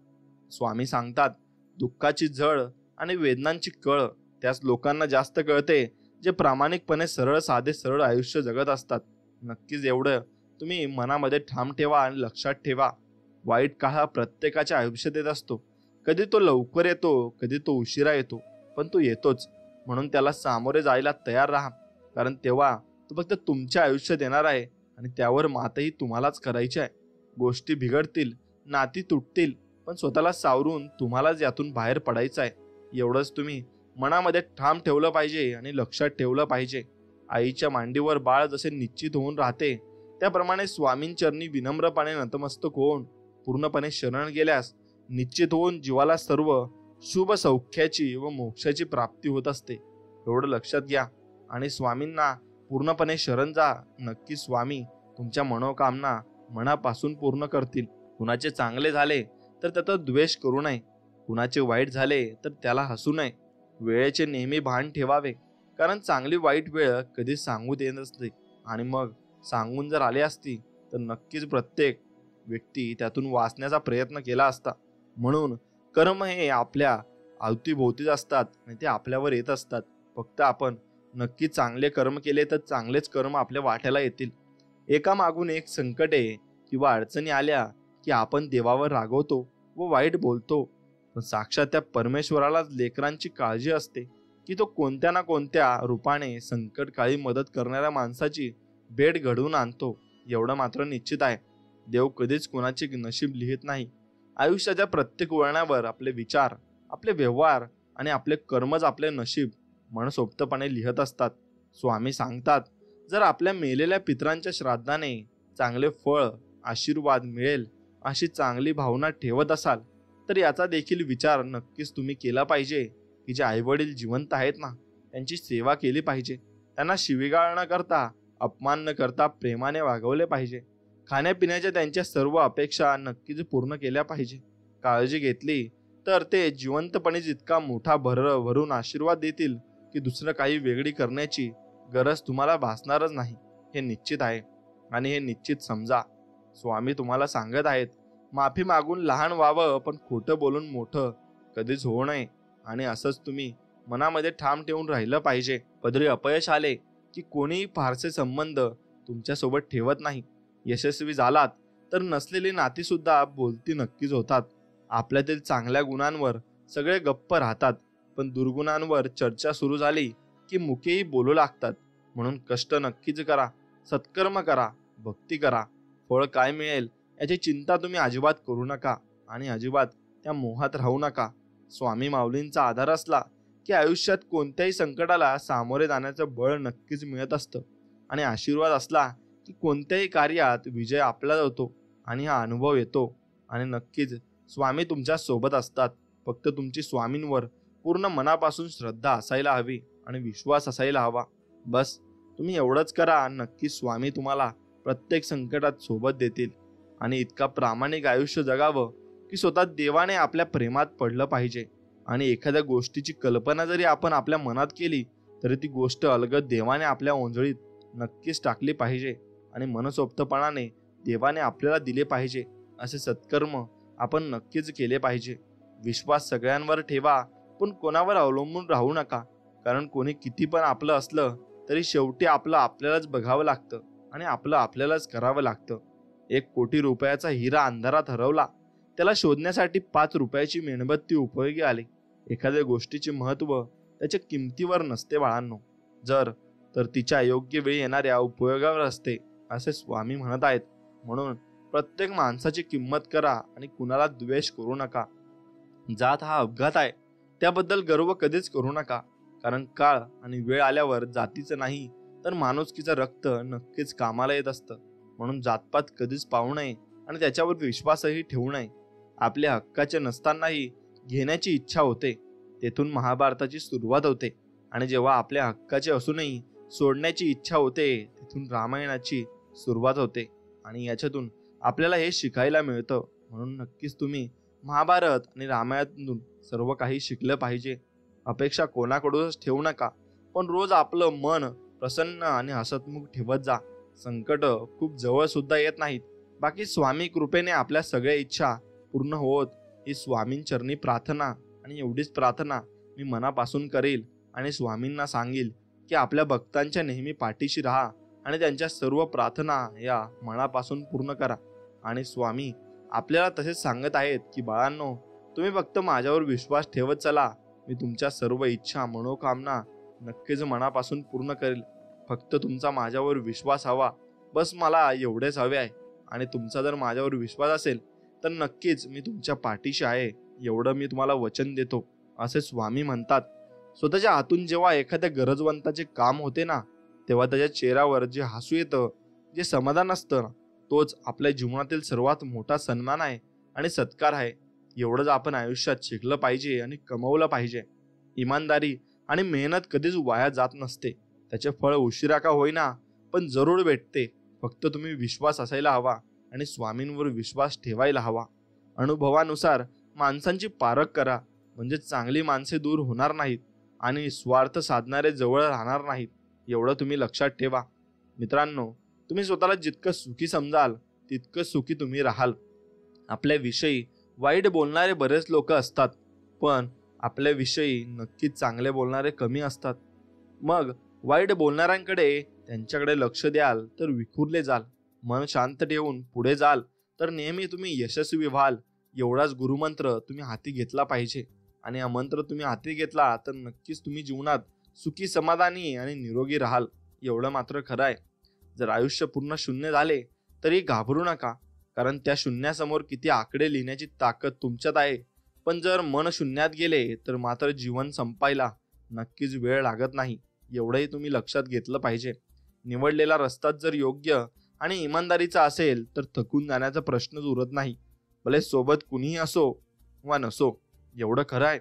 स्वामी सांगतात, दुःखाची झळ आणि वेदनांची कळ त्याच लोकांना जास्त कळते जे प्रामाणिकपणे सरळ आयुष्य जगत असतात. नक्कीच एवढं तुम्ही मनामध्ये ठाम ठेवा आणि लक्षात ठेवा, वाईट काळ हा प्रत्येकाच्या आयुष्यात येत असतो. कधी तो लवकर येतो, कधी तो उशिरा येतो, पण तो येतोच. म्हणून त्याला सामोरे जायला तयार राहा, कारण तेव्हा तो फक्त तुमच्या आयुष्यात येणार आहे, आणि त्यावर मातही तुम्हालाच करायची आहे. गोष्टी बिघडतील, नाती तुटतील, पण स्वतःला सावरून तुम्हालाच यातून बाहेर पडायचं आहे. एवढंच तुम्ही मनामध्ये ठाम ठेवलं पाहिजे आणि लक्षात ठेवलं पाहिजे. आईच्या मांडीवर बाळ जसे निश्चित होऊन राहते, त्याप्रमाणे स्वामींचरणी विनम्रपणे नतमस्तक होऊन पूर्णपणे शरण गेल्यास निश्चित होऊन जीवाला सर्व शुभ सौख्याची व मोक्षाची प्राप्ती होत असते. एवढं लक्षात घ्या आणि स्वामींना पूर्णपणे शरण जा. नक्की स्वामी तुमच्या मनोकामना मनापासून पूर्ण करतील. कुणाचे चांगले झाले तर त्याचा द्वेष करू नये, कुणाचे वाईट झाले तर त्याला हसू नये. वेळेचे नेहमी भान ठेवावे, कारण चांगली वाईट वेळ कधी सांगू देत नसते, आणि मग सांगून जर आली असती तर नक्कीच प्रत्येक व्यक्ती त्यातून वाचण्याचा प्रयत्न केला असता. म्हणून कर्म हे आपल्या अवतीभोवतीच असतात आणि ते आपल्यावर येत असतात. फक्त आपण नक्की चांगले कर्म केले तर चांगलेच कर्म आपल्या वाट्याला येतील. एका मागून एक संकटे किंवा अडचणी आल्या की आपण देवावर रागवतो व वाईट बोलतो, पण साक्षात त्या परमेश्वरालाच लेकरांची काळजी असते की तो कोणत्या ना कोणत्या रूपाने संकटकाळी मदत करणाऱ्या माणसाची भेट घडवून आणतो. एवढं मात्र निश्चित आहे, देव कधीच कोणाचे नशीब लिहित नाही. आयुष्याच्या प्रत्येक वळणावर आपले विचार, आपले व्यवहार आणि आपले कर्मच आपले नशीब मनसोक्तपणे लिहित असतात. स्वामी सांगतात, जर आपल्या मेलेल्या पितरांच्या श्राद्धाने चांगले फळ, आशीर्वाद मिळेल अशी चांगली भावना ठेवत असाल तर याचा देखील विचार नक्कीच तुम्ही केला पाहिजे की जे आईवडील जिवंत आहेत ना, त्यांची सेवा केली पाहिजे. त्यांना शिवीगाळ न करता, अपमान न करता प्रेमाने वागवले पाहिजे. खाण्यापिण्याच्या त्यांच्या सर्व अपेक्षा नक्कीच पूर्ण केल्या पाहिजे. काळजी घेतली तर ते जिवंतपणे जितका मोठा भरून आशीर्वाद देतील की दुसरं काही वेगळी करण्याची गरज तुम्हाला भासणारच नाही. हे निश्चित आहे आणि हे निश्चित समजा. स्वामी तुम्हाला सांगत आहेत, माफी मागून लहान व्हावं पण खोटं बोलून मोठं कधीच होऊ नये. आणि असंच तुम्ही मनामध्ये ठाम ठेवून राहिलं पाहिजे. पदरी अपयश आले की कोणीही फारसे संबंध तुमच्यासोबत ठेवत नाही. यशस्वी झालात तर नसलेली नाती सुद्धा बोलती नक्कीच होतात. आपल्यातील चांगल्या गुणांवर सगळे गप्प राहतात, पण दुर्गुणांवर चर्चा सुरू झाली की मुकेही बोलू लागतात. म्हणून कष्ट नक्कीच करा, सत्कर्म करा, भक्ती करा. फळ काय मिळेल याची चिंता तुम्ही अजिबात करू नका आणि अजिबात त्या मोहात राहू नका. स्वामी माऊलींचा आधार असला की आयुष्यात कोणत्याही संकटाला सामोरे जाण्याचं बळ नक्कीच मिळत असतं आणि आशीर्वाद असला की कोणत्याही कार्यात विजय आपला होतो आणि हा अनुभव येतो. आणि नक्कीच स्वामी तुमच्या सोबत असतात. फक्त तुमची स्वामींवर पूर्ण मनापासून श्रद्धा असायला हवी आणि विश्वास असायला हवा. बस तुम्ही एवढंच करा, नक्की स्वामी तुम्हाला प्रत्येक संकटात सोबत देतील. आणि इतका प्रामाणिक आयुष्य जगावं की स्वतः देवाने आपल्या प्रेमात पडलं पाहिजे. आणि एखाद्या गोष्टीची कल्पना जरी आपण आपल्या मनात केली तरी ती गोष्ट अलगद देवाने आपल्या ओंजळीत नक्कीच टाकली पाहिजे आणि मनसोक्तपणाने देवाने आपल्याला दिले पाहिजे. असे सत्कर्म आपण नक्कीच केले पाहिजे. विश्वास सगळ्यांवर ठेवा, पण कोणावर अवलंबून राहू नका. कारण कोणी किती पण आपलं असलं तरी शेवटी आपलं आपल्यालाच बघावं लागतं आणि आपलं आपल्यालाच करावं लागतं. 1 कोटी रुपयाचा हिरा अंधारात हरवला, त्याला शोधण्यासाठी 5 रुपयाची मेणबत्ती उपयोगी आली. एखाद्या गोष्टीचे महत्त्व त्याच्या किमतीवर नसते बाळांनो, तर तिच्या योग्य वेळी येणाऱ्या उपयोगावर असते, असे स्वामी म्हणत आहेत. म्हणून प्रत्येक माणसाची किंमत करा आणि कुणाला द्वेष करू नका. जात हा अपघात आहे त्याबद्दल गर्व कधीच करू नका. कारण काळ आणि वेळ आल्यावर जातीचं नाही तर माणुसकीचं रक्त नक्कीच कामाला येत असतं. म्हणून जातपात कधीच पाहू नये आणि त्याच्यावर विश्वासही ठेवू नये. आपल्या हक्काचे नसतानाही घेण्याची इच्छा होते, तेथून महाभारताची सुरुवात होते. आणि जेव्हा आपल्या हक्काचे असूनही सोडण्याची इच्छा होते, तिथून रामायणाची सुरुवात होते. आणि याच्यातून आपल्याला हे शिकायला मिळतं. म्हणून नक्कीच तुम्ही महाभारत आणि रामायणातून सर्व काही शिकलं पाहिजे. अपेक्षा कोणाकडूनच ठेवू नका, पण रोज आपलं मन प्रसन्न आणि हसतमुख ठेवत जा. संकट खूप जवळ सुद्धा येत नाहीत. बाकी स्वामी कृपेने आपल्या सगळ्या इच्छा पूर्ण होत ही स्वामींचरणी प्रार्थना. आणि एवढीच प्रार्थना मी मनापासून करेल आणि स्वामींना सांगेल की आपल्या भक्तांच्या नेहमी पाठीशी राहा आणि त्यांच्या सर्व प्रार्थना या मनापासून पूर्ण करा. आणि स्वामी आपल्याला तसेच सांगत आहेत की बाळांनो, तुम्ही फक्त माझ्यावर विश्वास ठेवत चला, मी तुमच्या सर्व इच्छा मनोकामना नक्कीच मनापासून पूर्ण करेल. फक्त तुमचा माझ्यावर विश्वास हवा, बस मला एवढेच हवे आहे. आणि तुमचा जर माझ्यावर विश्वास असेल तर नक्कीच मी तुमच्या पाठीशी आहे, एवढं मी तुम्हाला वचन देतो, असे स्वामी म्हणतात. स्वतःच्या हातून जेव्हा एखाद्या गरजवंताचे काम होते ना, तेव्हा त्याच्या चेहऱ्यावर जे हसू येतं, जे समाधान असतं, तोच आपल्या जीवनातील सर्वात मोठा सन्मान आहे आणि सत्कार आहे. एवढंच आपण आयुष्यात शिकलं पाहिजे आणि कमवलं पाहिजे. इमानदारी आणि मेहनत कधीच वाया जात नसते. त्याचे फळ उशिरा का होईना पण जरूर भेटते. फक्त तुम्ही विश्वास असायला हवा आणि स्वामींवर विश्वास ठेवायला हवा. अनुभवानुसार माणसांची पारख करा, म्हणजे चांगली माणसे दूर होणार नाहीत आणि स्वार्थ साधणारे जवळ राहणार नाहीत. एवढं तुम्ही लक्षात ठेवा. मित्रांनो, तुम्ही स्वतःला जितकं सुखी समजाल तितकं सुखी तुम्ही राहाल. आपल्याविषयी वाईट बोलणारे बरेच लोक असतात, पण आपल्याविषयी नक्कीच चांगले बोलणारे कमी असतात. मग वाईट बोलणाऱ्यांकडे त्यांच्याकडे लक्ष द्याल तर विखुरले जाल. मन शांत ठेवून पुढे जाल तर नेहमी तुम्ही यशस्वी व्हाल. एवढाच गुरुमंत्र तुम्ही हाती घेतला पाहिजे. आणि हा मंत्र तुम्ही हाती घेतला तर नक्कीच तुम्ही जीवनात सुखी, समाधानी आणि निरोगी राहाल. एवढं मात्र खरं आहे. जर आयुष्य पूर्ण शून्य झाले तरी घाबरू नका, कारण त्या शून्यासमोर किती आकडे लिहिण्याची ताकद तुमच्यात आहे. पण जर मन शून्यात गेले तर मात्र जीवन संपायला नक्कीच वेळ लागत नाही. एवढंही तुम्ही लक्षात घेतलं पाहिजे. निवडलेला रस्ता जर योग्य आणि इमानदारीचा असेल तर थकून जाण्याचा प्रश्नच उरत नाही, भले सोबत कुणीही असो वा नसो. एवढं खरं आहे.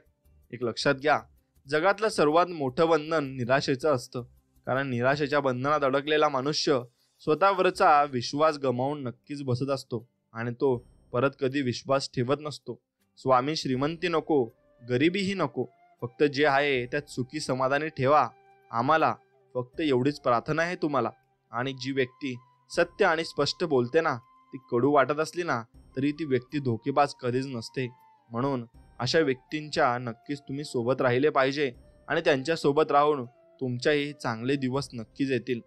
एक लक्षात घ्या, जगातलं सर्वात मोठं बंधन निराशेचं असतं. कारण निराशेच्या बंधनात अडकलेला मनुष्य स्वतःवरचा विश्वास गमावून नक्कीच बसत असतो आणि तो परत कधी विश्वास ठेवत नसतो. स्वामी श्रीमंती नको, गरिबीही नको, फक्त जे आहे त्यात सुखी समाधानी ठेवा. आम्हाला फक्त एवढीच प्रार्थना आहे तुम्हाला. आणि जी व्यक्ती सत्य आणि स्पष्ट बोलते ना, ती कडू वाटत असली ना तरी ती व्यक्ती धोकेबाज कधीच नसते. म्हणून अशा व्यक्तींच्या नक्कीच तुम्ही सोबत राहिले पाहिजे आणि त्यांच्या सोबत राहून तुमच्याही चांगले दिवस नक्कीच येतील.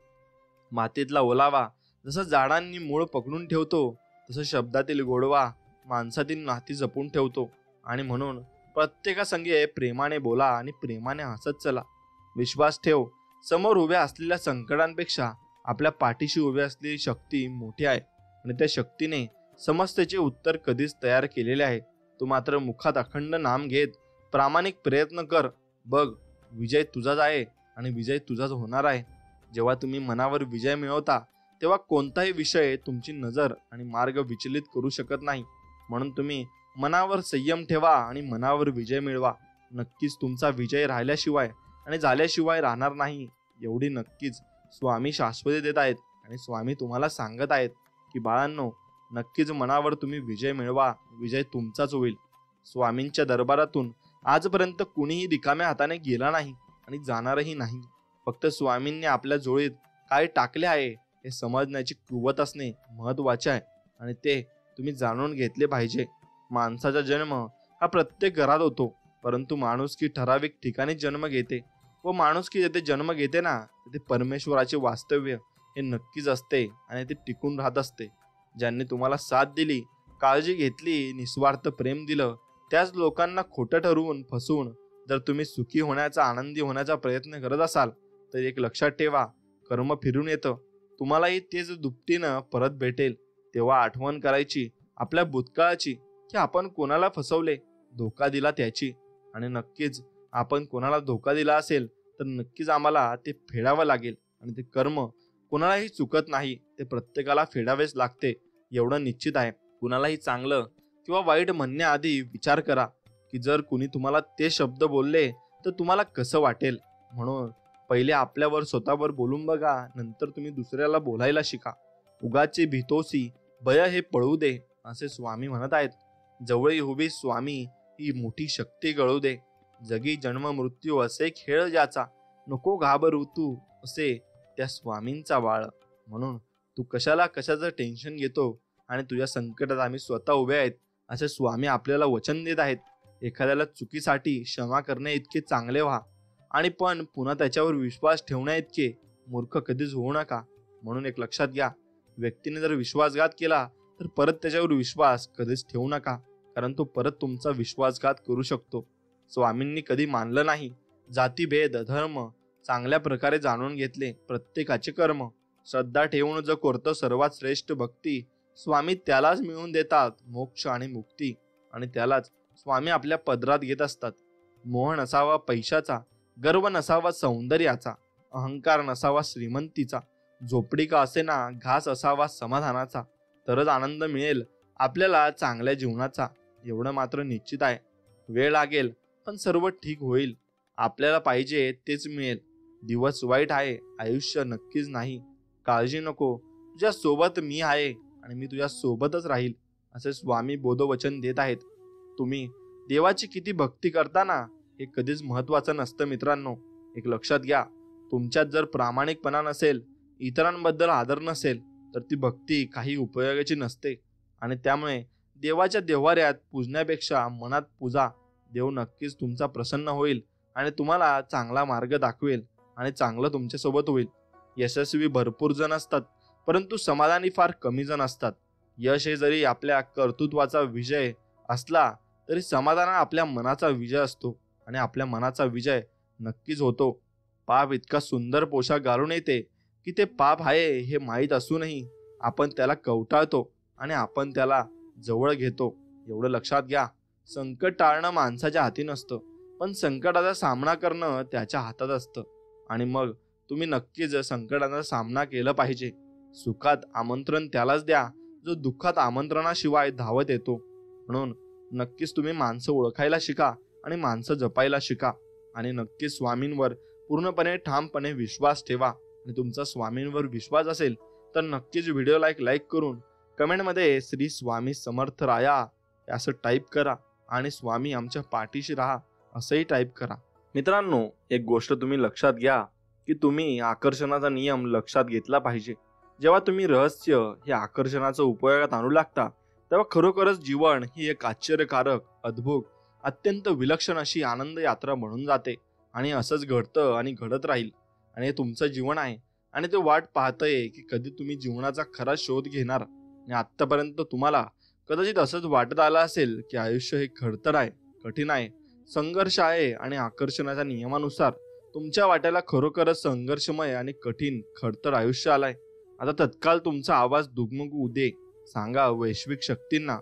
मातीतला ओलावा जसं झाडांनी मूळ पकडून ठेवतो, तसं शब्दातील गोडवा माणसातील नाती जपून ठेवतो. आणि म्हणून प्रत्येकासंगे प्रेमाने बोला आणि प्रेमाने हसत चला. विश्वास ठेव, समोर उभ्या असलेल्या संकटांपेक्षा आपल्या पाठीशी उभी असलेली शक्ती मोठी आहे आणि त्या शक्तीने समस्येचे उत्तर कधीच तयार केलेले आहे. तू मात्र मुखात अखंड नाम घेत प्रामाणिक प्रयत्न कर. बघ, विजय तुझाच आहे आणि विजय तुझाच होणार आहे. जेव्हा तुम्ही मनावर विजय मिळवता तेव्हा कोणताही विषय तुमची नजर आणि मार्ग विचलित करू शकत नाही. म्हणून तुम्ही मनावर संयम ठेवा आणि मनावर विजय मिळवा. नक्कीच तुमचा विजय राहिल्याशिवाय आणि झाल्याशिवाय राहणार नाही, एवढी नक्कीच स्वामी शाश्वती देत आहेत. आणि स्वामी तुम्हाला सांगत आहेत की बाळांनो, नक्कीच मनावर तुम्ही विजय मिळवा. विजय तुमचाच होईल. स्वामींच्या दरबारातून आजपर्यंत कुणीही रिकाम्या हाताने गेला नाही आणि जाणारही नाही. फक्त स्वामींनी आपल्या जोळीत काय टाकले आहे हे समजण्याची कुवत असणे महत्वाचे आहे आणि ते तुम्ही जाणून घेतले पाहिजे. माणसाचा जन्म हा प्रत्येक घरात होतो, परंतु माणुसकी ठराविक ठिकाणी जन्म घेते व माणुसकी जेथे जन्म घेते ना, तिथे परमेश्वराचे वास्तव्य हे नक्कीच असते आणि ते टिकून राहत असते. ज्यांनी तुम्हाला साथ दिली, काळजी घेतली, निस्वार्थ प्रेम दिलं, त्याच लोकांना खोटं ठरवून फसवून जर तुम्ही सुखी होण्याचा, आनंदी होण्याचा प्रयत्न करत असाल तर एक लक्षात ठेवा, कर्म फिरून येतं. तुम्हालाही तेच दुपटीनं परत भेटेल. तेव्हा आठवण करायची आपल्या भूतकाळाची की आपण कोणाला फसवले, धोका दिला त्याची. आणि नक्कीच आपण कोणाला धोका दिला असेल तर नक्कीच आम्हाला ते फेडावं लागेल. आणि ते कर्म कोणालाही चुकत नाही, ते प्रत्येकाला फेडावेच लागते, एवढं निश्चित आहे. कुणालाही चांगलं किंवा वाईट म्हणण्याआधी विचार करा की जर कुणी तुम्हाला ते शब्द बोलले तर तुम्हाला कसं वाटेल. म्हणून पहिले आपल्यावर स्वतःवर बोलून बघा, नंतर तुम्ही दुसऱ्याला बोलायला शिका. उगाचे भीतोसी भय हे पळू दे, असे स्वामी म्हणत आहेत. जवळ उभी स्वामी ही मोठी शक्ती गळू दे. जगी जन्म मृत्यू असे खेळ ज्याचा, नको घाबरू तू असे त्या स्वामींचा बाळ. म्हणून तू कशाला कशाचं टेन्शन घेतो आणि तुझ्या संकटात आम्ही स्वतः उभे आहेत असे स्वामी आपल्याला वचन देत आहेत. एखाद्याला चुकीसाठी क्षमा करणे इतके चांगले व्हा आणि पण पुन्हा त्याच्यावर विश्वास ठेवण्या इतके मूर्ख कधीच होऊ नका. म्हणून एक लक्षात घ्या, व्यक्तीने जर विश्वासघात केला तर परत त्याच्यावर विश्वास कधीच ठेवू नका, कारण तो परत तुमचा विश्वासघात करू शकतो. स्वामींनी कधी मानलं नाही. जातीभेद, धर्म चांगल्या प्रकारे जाणून घेतले. प्रत्येकाचे कर्म श्रद्धा ठेवून जो करतो सर्वात श्रेष्ठ भक्ती, स्वामी त्यालाच मिळवून देतात मोक्ष आणि मुक्ती. आणि त्यालाच स्वामी आपल्या पदरात घेत असतात. मोह नसावा पैशाचा, गर्व नसावा सौंदर्याचा, अहंकार नसावा श्रीमंतीचा, झोपडी का असेना घास असावा समाधानाचा, तरच आनंद मिळेल आपल्याला चांगल्या जीवनाचा. एवढं मात्र निश्चित आहे, वेळ लागेल पण सर्व ठीक होईल. आपल्याला पाहिजे तेच मिळेल. दिवस वाईट आहे, आयुष्य नक्कीच नाही. काळजी नको, तुझ्या सोबत मी आहे आणि मी तुझ्या सोबतच राहील, असे स्वामी बोधवचन देत आहेत. तुम्ही देवाची किती भक्ती करता ना, हे कधीच महत्वाचं नसतं मित्रांनो. एक लक्षात घ्या, तुमच्यात जर प्रामाणिकपणा नसेल, इतरांबद्दल आदर नसेल तर ती भक्ती काही उपयोगाची नसते. आणि त्यामुळे देवाच्या देव्हाऱ्यात पूजण्यापेक्षा मनात पूजा. देव नक्कीच तुमचा प्रसन्न होईल आणि तुम्हाला चांगला मार्ग दाखवेल आणि चांगलं तुमच्यासोबत होईल. यशस्वी भरपूर जण असतात, परंतु समाधानी फार कमी जण असतात. यश हे जरी आपल्या कर्तृत्वाचा विजय असला तरी समाधान हा आपल्या मनाचा विजय असतो आणि आपल्या मनाचा विजय नक्कीच होतो. पाप इतका सुंदर पोशाख घालून येते की ते पाप आहे हे माहीत असूनही आपण त्याला कवटाळतो आणि आपण त्याला जवळ घेतो. एवढं लक्षात घ्या, संकट टाळणं माणसाच्या हाती नसतं, पण संकटाचा सामना करणं त्याच्या हातात असतं. आणि मग तुम्ही नक्कीच संकटाचा सामना केला पाहिजे. सुखात आमंत्रण त्यालाच द्या जो दुःखात आमंत्रणाशिवाय धावत येतो. म्हणून नक्कीच तुम्ही माणसं ओळखायला शिका आणि माणसं जपायला शिका. आणि नक्कीच स्वामींवर पूर्णपणे ठामपणे विश्वास ठेवा. आणि तुमचा स्वामींवर विश्वास असेल तर नक्कीच व्हिडिओला लाईक करून कमेंटमध्ये श्री स्वामी समर्थ राया असं टाईप करा आणि स्वामी आमच्या पाठीशी राहा असंही टाईप करा. मित्रांनो, एक गोष्ट तुम्ही लक्षात घ्या की तुम्ही आकर्षणाचा नियम लक्षात घेतला पाहिजे. जेव्हा तुम्ही रहस्य हे आकर्षणाचा उपयोगात आणू लागता तेव्हा खरोखरच जीवन ही एक आश्चर्यकारक, अद्भुत, अत्यंत विलक्षण अशी आनंद यात्रा म्हणून जाते. आणि असंच घडतं आणि घडत राहील. आणि हे तुमचं जीवन आहे आणि ते वाट पाहतंय की कधी तुम्ही जीवनाचा खरा शोध घेणार. आणि आत्तापर्यंत तुम्हाला कदाचित असंच वाटत आलं असेल की आयुष्य हे खडतर आहे, कठीण आहे, संघर्ष आहे आणि आकर्षणाच्या नियमानुसार तुमच्या वाट्याला खरोखरच संघर्षमय आणि कठीण खडतर आयुष्य आलंय. आता तत्काळ तुमचा आवाज दुगमगू दे. सांगा वैश्विक शक्तींना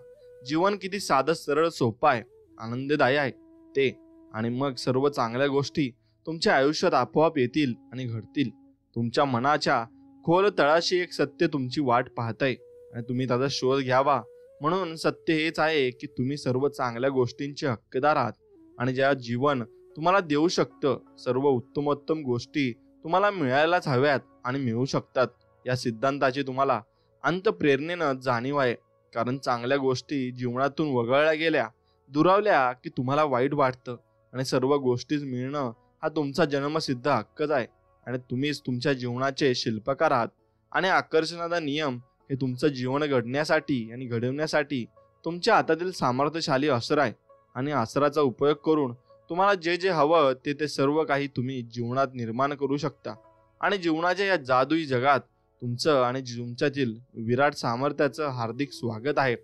जीवन किती साधं, सरळ, सोपं आहे, आनंददायी आहे ते. आणि मग सर्व चांगल्या गोष्टी तुमच्या आयुष्यात आपोआप येतील आणि घडतील. तुमच्या मनाच्या खोल तळाशी एक सत्य तुमची वाट पाहतंय आणि तुम्ही त्याचा शोध घ्यावा. म्हणून सत्य हेच आहे की तुम्ही सर्व चांगल्या गोष्टींचे हक्कदार आहात आणि ज्या जीवन तुम्हाला देऊ शकतं, सर्व उत्तमोत्तम गोष्टी तुम्हाला मिळायलाच हव्यात आणि मिळू शकतात. या सिद्धांताची तुम्हाला अंतप्रेरणेनं जाणीव आहे. कारण चांगल्या गोष्टी जीवनातून वगळल्या गेल्या, दुरावल्या की तुम्हाला वाईट वाटतं. आणि सर्व गोष्टीच मिळणं हा तुमचा जन्मसिद्ध हक्कच आहे आणि तुम्हीच तुमच्या जीवनाचे शिल्पकार आहात. आणि आकर्षणाचा नियम हे तुमचं जीवन घडण्यासाठी आणि घडवण्यासाठी तुमच्या हातातील सामर्थ्यशाली अस्त्र आहे. आणि अस्त्राचा उपयोग करून तुम्हाला जे जे हवं ते सर्व काही तुम्ही जीवनात निर्माण करू शकता. आणि जीवनाच्या या जादुई जगात तुमचं आणि तुमच्यातील विराट सामर्थ्याचं हार्दिक स्वागत आहे.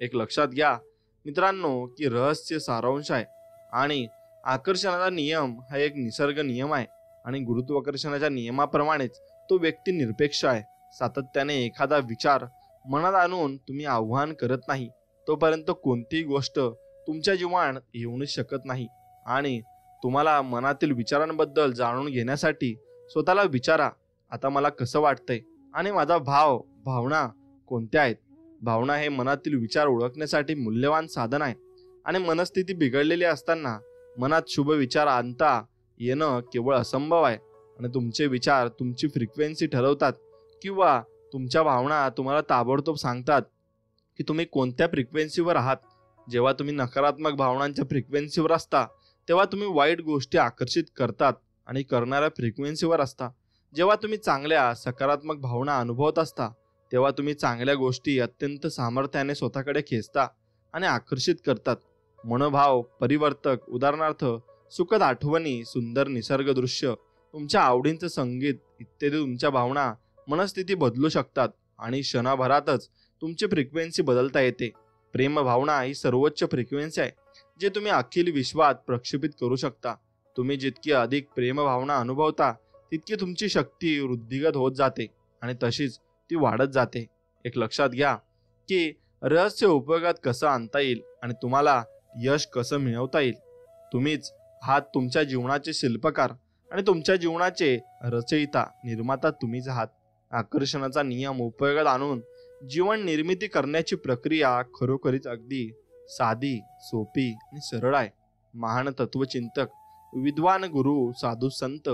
एक लक्षात घ्या मित्रांनो की रहस्य सारांश आहे आणि आकर्षणाचा नियम हा एक निसर्ग नियम आहे आणि गुरुत्वाकर्षणाच्या नियमाप्रमाणेच तो व्यक्ती निरपेक्ष आहे. सातत्याने एखादा विचार मनात आणून तुम्ही आव्हान करत नाही तोपर्यंत कोणतीही गोष्ट तुमच्या जीवनात येऊनच शकत नाही. आणि तुम्हाला मनातील विचारांबद्दल जाणून घेण्यासाठी स्वतःला विचारा, आता मला कसं वाटतंय आणि माझा भावना कोणत्या आहेत. भावना हे मनातील विचार ओळखण्यासाठी मूल्यवान साधन आहे. आणि मनस्थिती बिघडलेली असताना मनात शुभ विचार आणता येणं केवळ असंभव आहे. आणि तुमचे विचार तुमची फ्रिक्वेन्सी ठरवतात किंवा तुमच्या भावना तुम्हाला ताबडतोब सांगतात की तुम्ही कोणत्या फ्रिक्वेन्सीवर आहात. जेव्हा तुम्ही नकारात्मक भावनांच्या फ्रिक्वेन्सीवर असता तेव्हा तुम्ही वाईट गोष्टी आकर्षित करतात आणि करणाऱ्या फ्रिक्वेन्सीवर असता. जेव्हा तुम्ही चांगल्या सकारात्मक भावना अनुभवत असता तेव्हा तुम्ही चांगल्या गोष्टी अत्यंत सामर्थ्याने स्वतःकडे खेचता आणि आकर्षित करतात. मनोभाव परिवर्तक, उदाहरणार्थ सुखद आठवणी, सुंदर निसर्ग दृश्य, तुमच्या आवडींचं संगीत इत्यादी तुमच्या भावना मनस्थिती बदलू शकतात आणि क्षणाभरातच तुमची फ्रिक्वेन्सी बदलता येते. प्रेम भावना ही सर्वोच्च फ्रिक्वेन्सी आहे जे तुम्ही अखिल विश्वात प्रक्षेपित करू शकता. तुम्ही जितकी अधिक प्रेम भावना अनुभवता तितकी तुमची शक्ती वृद्धिगत होत जाते आणि तशीच ती वाढत जाते. एक लक्षात घ्या की रहस्य उपयोगात कसं आणता येईल आणि तुम्हाला यश कसं मिळवता येईल. तुम्हीच आहात तुमच्या जीवनाचे शिल्पकार आणि तुमच्या जीवनाचे रचयिता, निर्माता तुम्हीच आहात. आकर्षणाचा नियम उपयोगात आणून जीवन निर्मिती करण्याची प्रक्रिया खरोखरीच अगदी साधी, सोपी आणि सरळ आहे. महान तत्वचिंतक, विद्वान गुरु, साधू संत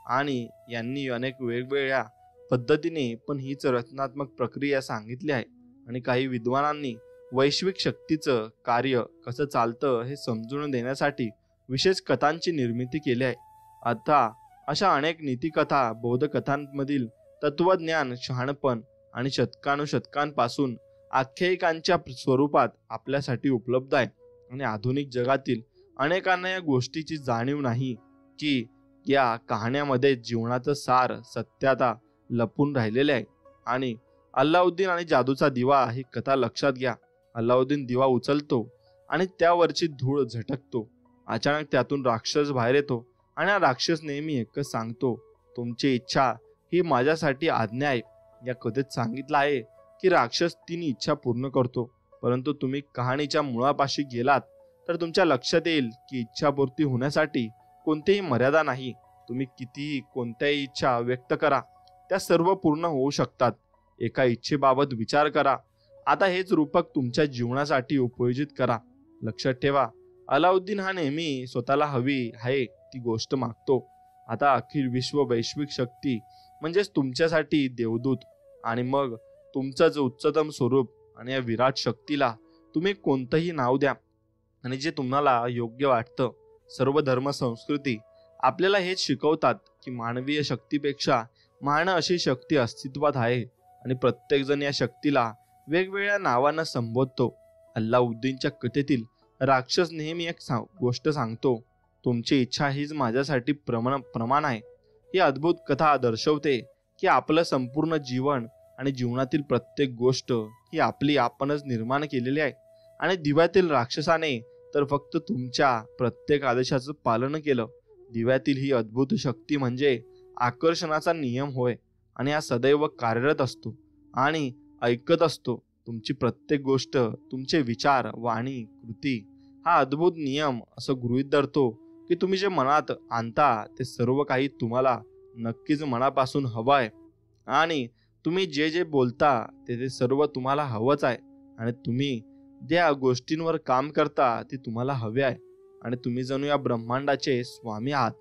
आणि यांनी अनेक वेगवेगळ्या पद्धतीने पण हीच रचनात्मक प्रक्रिया सांगितली आहे. आणि काही विद्वानांनी वैश्विक शक्तीचं कार्य कसं चालतं हे समजून देण्यासाठी विशेष कथांची निर्मिती केली आहे. आता अशा अनेक नीतिकथा, बौद्धकथांमधील तत्वज्ञान, शहाणपण आणि शतकानुशतकांपासून आख्यायिकांच्या स्वरूपात आपल्यासाठी उपलब्ध आहे आणि आधुनिक जगातील अनेकांना या गोष्टीची जाणीव नाही की या कहाण्यांमध्ये जीवनाचं सार सत्यता लपून राहिलेले आहे. आणि अल्लाउद्दीन आणि जादूचा दिवा ही कथा लक्षात घ्या. अल्लाउद्दीन दिवा उचलतो आणि त्यावरची धूळ झटकतो. अचानक त्यातून राक्षस बाहेर येतो आणि हा राक्षस नेहमी एकच सांगतो, तुमची इच्छा ही माझ्यासाठी आज्ञा आहे. या कथेत सांगितलं आहे की राक्षस 3 इच्छा पूर्ण करतो, परंतु तुम्ही कहाणीच्या मुळापाशी गेलात तर तुमच्या लक्षात येईल की इच्छापूर्ती होण्यासाठी कोणतीही मर्यादा नाही. तुम्ही कितीही कोणत्याही इच्छा व्यक्त करा, त्या सर्व पूर्ण होऊ शकतात. एका इच्छेबाबत विचार करा. आता हेच रूपक तुमच्या जीवनासाठी उपयोजित करा. लक्षात ठेवा, अलाउद्दीन हा नेहमी स्वतःला हवी आहे ती गोष्ट मागतो. आता अखिल विश्व वैश्विक शक्ती म्हणजेच तुमच्यासाठी देवदूत आणि मग तुमचंच उच्चतम स्वरूप आणि या विराट शक्तीला तुम्ही कोणतंही नाव द्या आणि जे तुम्हाला योग्य वाटतं. सर्व धर्म संस्कृती आपल्याला हेच शिकवतात की मानवीय शक्तीपेक्षा महान अशी शक्ती अस्तित्वात आहे आणि प्रत्येकजण या शक्तीला वेगवेगळ्या नावानं संबोधतो. अल्लाउद्दीनच्या कथेतील राक्षस नेहमी एक गोष्ट सांगतो, तुमची इच्छा हीच माझ्यासाठी प्रमाण आहे. ही अद्भुत कथा दर्शवते की आपलं संपूर्ण जीवन आणि जीवनातील प्रत्येक गोष्ट ही आपणच निर्माण केलेली आहे आणि दिव्यातील राक्षसाने तर फक्त तुमच्या प्रत्येक आदेशाचं पालन केलं. दिव्यातील ही अद्भुत शक्ती म्हणजे आकर्षणाचा नियम होय आणि हा सदैव कार्यरत असतो आणि ऐकत असतो. तुमची प्रत्येक गोष्ट, तुमचे विचार, वाणी, कृती हा अद्भुत नियम असं गृहीत धरतो की तुम्ही जे मनात आणता ते सर्व काही तुम्हाला नक्कीच मनापासून हवं आहे आणि तुम्ही जे जे बोलता ते सर्व तुम्हाला हवंच आहे आणि तुम्ही ज्या गोष्टींवर काम करता ते तुम्हाला हवे आहे आणि तुम्ही जणू या ब्रह्मांडाचे स्वामी आहात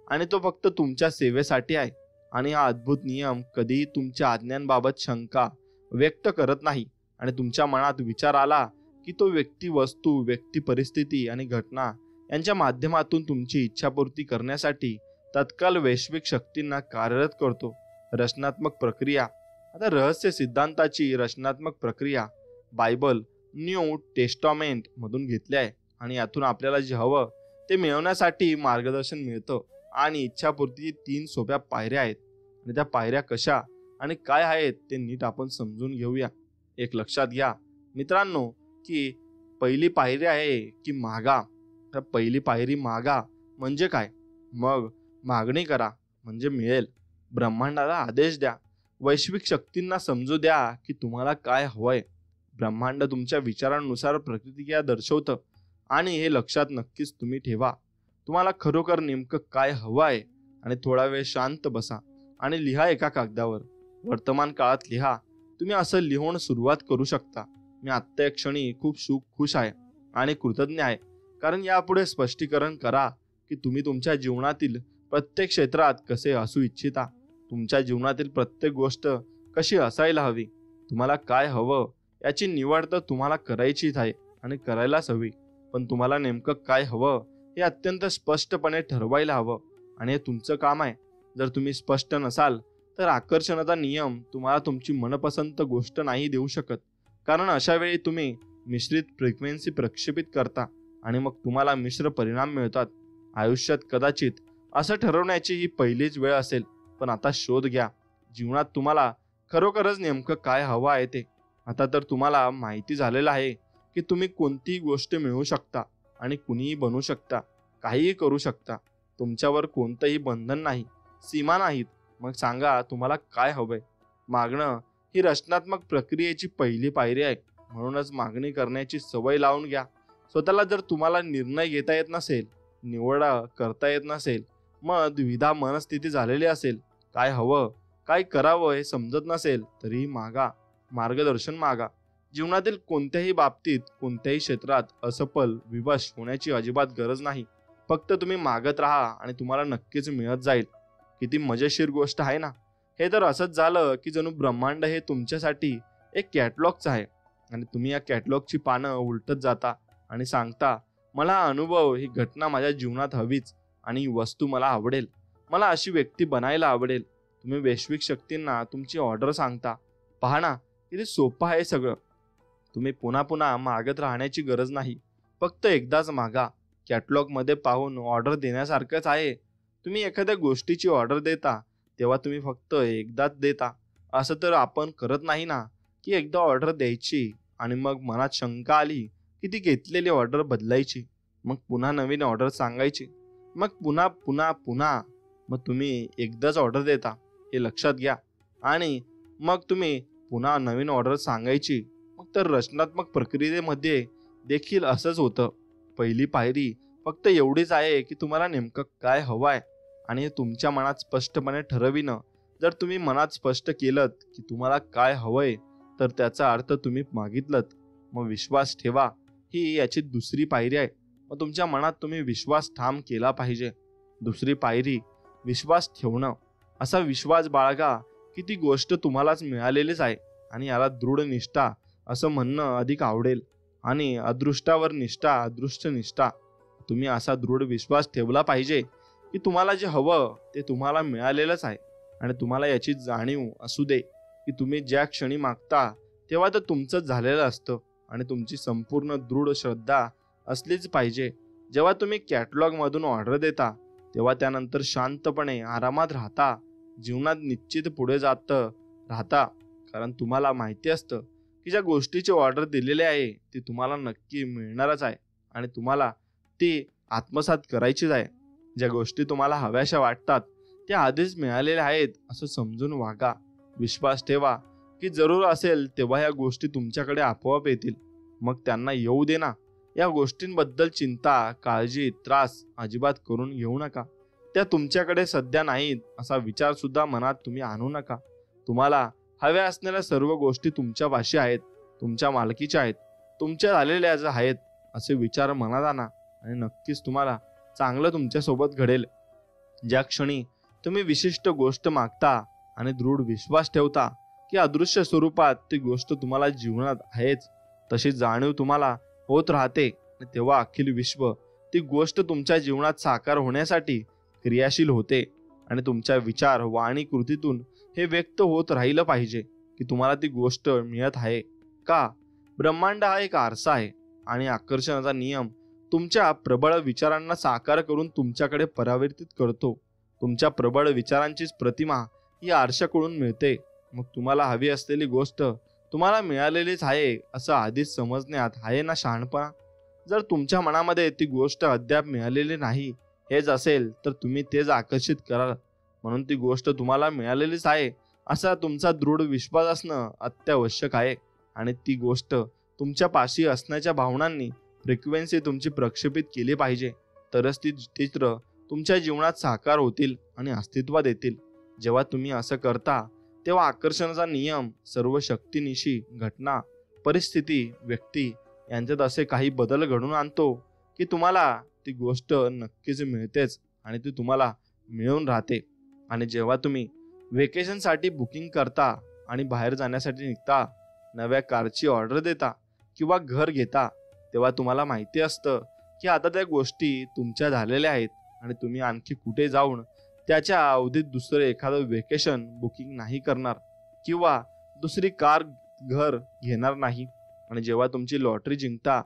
आणि तो फक्त तुमच्या सेवेसाठी आहे. आणि हा अद्भुत नियम कधीही तुमच्या आज्ञांबाबत शंका व्यक्त करत नाही आणि तुमच्या मनात विचार आला की तो व्यक्ती, वस्तू, व्यक्ती, परिस्थिती आणि घटना यांच्या माध्यमातून तुमची इच्छापूर्ती करण्यासाठी तत्काल वैश्विक शक्तींना कार्यरत करतो. रचनात्मक प्रक्रिया. आता रहस्य सिद्धांताची रचनात्मक प्रक्रिया बायबल, न्यू टेस्टामेंट मधून घेतली आहे आणि यातून आपल्याला जे हवं ते मिळवण्यासाठी मार्गदर्शन मिळतं. आणि इच्छापूर्ती 3 सोप्या पायऱ्या आहेत आणि त्या पायऱ्या कशा आणि काय आहेत ते नीट आपण समजून घेऊया. एक लक्षात घ्या मित्रांनो की पहिली पायरी आहे की मागा. तर पहिली पायरी मागा म्हणजे काय? मग मागणी करा म्हणजे मिळेल. ब्रह्मांडाला आदेश द्या. वैश्विक शक्तींना समजू द्या की तुम्हाला काय हवंय. ब्रह्मांड तुमच्या विचारांनुसार प्रतिक्रिया दर्शवतं आणि हे लक्षात नक्कीच तुम्ही ठेवा. तुम्हाला खरोखर नेमकं काय हवं आहे आणि थोडा वेळ शांत बसा आणि लिहा एका कागदावर. वर्तमान काळात लिहा. तुम्ही असं लिहून सुरुवात करू शकता, मी आत्ता या क्षणी खूप खुश आहे आणि कृतज्ञ आहे. कारण यापुढे स्पष्टीकरण करा की तुम्ही तुमच्या जीवनातील प्रत्येक क्षेत्रात कसे असू इच्छिता. तुमच्या जीवनातील प्रत्येक गोष्ट कशी असायला हवी. तुम्हाला काय हवं याची निवड तर तुम्हाला करायचीच आहे आणि करायलाच हवी, पण तुम्हाला नेमकं काय हवं हे अत्यंत स्पष्टपणे ठरवायला हवं आणि हे तुमचं काम आहे. जर तुम्ही स्पष्ट नसाल तर आकर्षणाचा नियम तुम्हाला तुमची मनपसंत गोष्ट नाही देऊ शकत, कारण अशा वेळी तुम्ही मिश्रित फ्रिक्वेन्सी प्रक्षेपित करता आणि मग तुम्हाला मिश्र परिणाम मिळतात. आयुष्यात कदाचित असं ठरवण्याची ही पहिलीच वेळ असेल, पण आता शोध घ्या जीवनात तुम्हाला खरोखरच नेमकं काय हवं आहे ते. आता तर तुम्हाला माहिती झालेलं आहे की तुम्ही कोणतीही गोष्ट मिळवू शकता आणि कुणीही बनू शकता, काहीही करू शकता. तुमच्यावर कोणतंही बंधन नाही, सीमा नाहीत. मग सांगा तुम्हाला काय हवंय. मागणं ही रचनात्मक प्रक्रियेची पहिली पायरी आहे. म्हणूनच मागणी करण्याची सवय लावून घ्या स्वतःला. जर तुम्हाला निर्णय घेता येत नसेल, निवड करता येत नसेल, मग द्विधा मनस्थिती झालेली असेल, काय हवं काय करावं हे समजत नसेल, तरीही मागा, मार्गदर्शन मागा. जीवनातील कोणत्याही बाबतीत, कोणत्याही क्षेत्रात असफल, विवश होण्याची अजिबात गरज नाही. फक्त तुम्ही मागत राहा आणि तुम्हाला नक्कीच मिळत जाईल. किती मजेशीर गोष्ट आहे ना. हे तर असंच झालं की जणू ब्रह्मांड हे तुमच्यासाठी एक कॅटलॉगच आहे आणि तुम्ही या कॅटलॉगची पानं उलटत जाता आणि सांगता, मला हा अनुभव, ही घटना माझ्या जीवनात हवीच आणि ही वस्तू मला आवडेल, मला अशी व्यक्ती बनायला आवडेल. तुम्ही वैश्विक शक्तींना तुमची ऑर्डर सांगता. पहा ना किती सोपं आहे सगळं. तुम्ही पुन्हा पुन्हा मागत राहण्याची गरज नाही. फक्त एकदाच मागा. कॅटलॉगमध्ये पाहून ऑर्डर देण्यासारखंच आहे. तुम्ही एखाद्या गोष्टीची ऑर्डर देता तेव्हा तुम्ही फक्त एकदाच देता. असं तर आपण करत नाही ना, की एकदा ऑर्डर द्यायची आणि मग मनात शंका आली की ती घेतलेली ऑर्डर बदलायची, मग पुन्हा नवीन ऑर्डर सांगायची, मग पुन्हा पुन्हा पुन्हा. मग तुम्ही एकदाच ऑर्डर देता हे लक्षात घ्या आणि मग तुम्ही पुन्हा नवीन ऑर्डर सांगायची. मग तर रचनात्मक प्रक्रियेमध्ये देखील असंच होतं. पहिली पायरी फक्त एवढीच आहे की तुम्हाला नेमकं काय हवं आहे आणि हे तुमच्या मनात स्पष्टपणे ठरविणं. जर तुम्ही मनात स्पष्ट केलं की तुम्हाला काय हवंय तर त्याचा अर्थ तुम्ही मागितलं. मग विश्वास ठेवा ही याची दुसरी पायरी आहे. मग तुमच्या मनात तुम्ही विश्वास ठाम केला पाहिजे. दुसरी पायरी विश्वास ठेवणं. असा विश्वास बाळगा की ती गोष्ट तुम्हालाच मिळालेलीच आहे आणि याला दृढ निष्ठा असं म्हणणं अधिक आवडेल. आणि अदृष्टावर निष्ठा, अदृष्ट निष्ठा. तुम्ही असा दृढ विश्वास ठेवला पाहिजे की तुम्हाला जे हवं ते तुम्हाला मिळालेलंच आहे आणि तुम्हाला याची जाणीव असू दे की तुम्ही ज्या क्षणी मागता तेव्हा तर तुमचंच झालेलं असतं आणि तुमची संपूर्ण दृढ श्रद्धा असलीच पाहिजे. जेव्हा तुम्ही कॅटलॉगमधून ऑर्डर देता तेव्हा त्यानंतर शांतपणे आरामात राहता. जीवनात निश्चित पुढे जात राहता. कारण तुम्हाला माहिती असतं की ज्या गोष्टीची ऑर्डर दिलेली आहे ती तुम्हाला नक्की मिळणारच आहे आणि तुम्हाला ती आत्मसात करायचीच आहे. ज्या गोष्टी तुम्हाला हव्याशा वाटतात त्या आधीच मिळालेल्या आहेत असं समजून वागा. विश्वास ठेवा की जरूर असेल तेव्हा या गोष्टी तुमच्याकडे आपोआप येतील. मग त्यांना येऊ दे ना. या गोष्टींबद्दल चिंता, काळजी, त्रास अजिबात करून घेऊ नका. त्या तुमच्याकडे सध्या नाहीत असा विचार सुद्धा मनात तुम्ही आणू नका. तुम्हाला हव्या असणाऱ्या सर्व गोष्टी तुमच्या पाशी आहेत, तुमच्या मालकीच्या आहेत, तुमच्या झालेल्याच आहेत असे विचार मनात आणा आणि नक्कीच तुम्हाला चांगलं तुमच्यासोबत घडेल. ज्या क्षणी तुम्ही विशिष्ट गोष्ट मागता आणि दृढ विश्वास ठेवता की अदृश्य स्वरूपात ती गोष्ट तुम्हाला जीवनात आहेच, तशी जाणीव तुम्हाला होत राहते आणि तेव्हा अखिल विश्व ती गोष्ट तुमच्या जीवनात साकार होण्यासाठी क्रियाशील होते. आणि तुमच्या विचार, वाणी, कृतीतून हे व्यक्त होत राहिलं पाहिजे की तुम्हाला ती गोष्ट मिळत आहे. का? ब्रह्मांड हा एक आरसा आहे आणि आकर्षणाचा नियम तुमच्या प्रबळ विचारांना साकार करून तुमच्याकडे परावर्तित करतो. तुमच्या प्रबळ विचारांचीच प्रतिमा ही आरशाकडून मिळते. मग तुम्हाला हवी असलेली गोष्ट तुम्हाला मिळालेलीच आहे असं आधीच समजण्यात आहे ना शहाणपणा. जर तुमच्या मनामध्ये ती गोष्ट अद्याप मिळालेली नाही हेच असेल तर तुम्ही तेच आकर्षित कराल. म्हणून ती गोष्ट तुम्हाला मिळालेलीच आहे असा तुमचा दृढ विश्वास असणं अत्यावश्यक आहे. आणि ती गोष्ट तुमच्या पाशी असण्याच्या भावनांनी फ्रिक्वेन्सी तुमची प्रक्षेपित केली पाहिजे. तरच ती चित्र तुमच्या जीवनात साकार होतील आणि अस्तित्वात येतील. जेव्हा तुम्ही असं करता तेव्हा आकर्षणाचा नियम सर्व शक्तीनिशी घटना, परिस्थिती, व्यक्ती यांच्यात असे काही बदल घडून आणतो की तुम्हाला ती गोष्ट नक्कीच मिळतेच आणि ती तुम्हाला मिळून राहते. आणि जेव्हा तुम्ही वेकेशनसाठी बुकिंग करता आणि बाहेर जाण्यासाठी निघता, नव्या कारची ऑर्डर देता किंवा घर घेता तेव्हा तुम्हाला माहिती असतं की आता त्या गोष्टी तुमच्या झालेल्या आहेत आणि तुम्ही आणखी कुठे जाऊन त्याच्या अवधीत दुसरं एखादं वेकेशन बुकिंग नाही करणार किंवा दुसरी कार, घर घेणार नाही. आणि जेव्हा तुमची लॉटरी जिंकता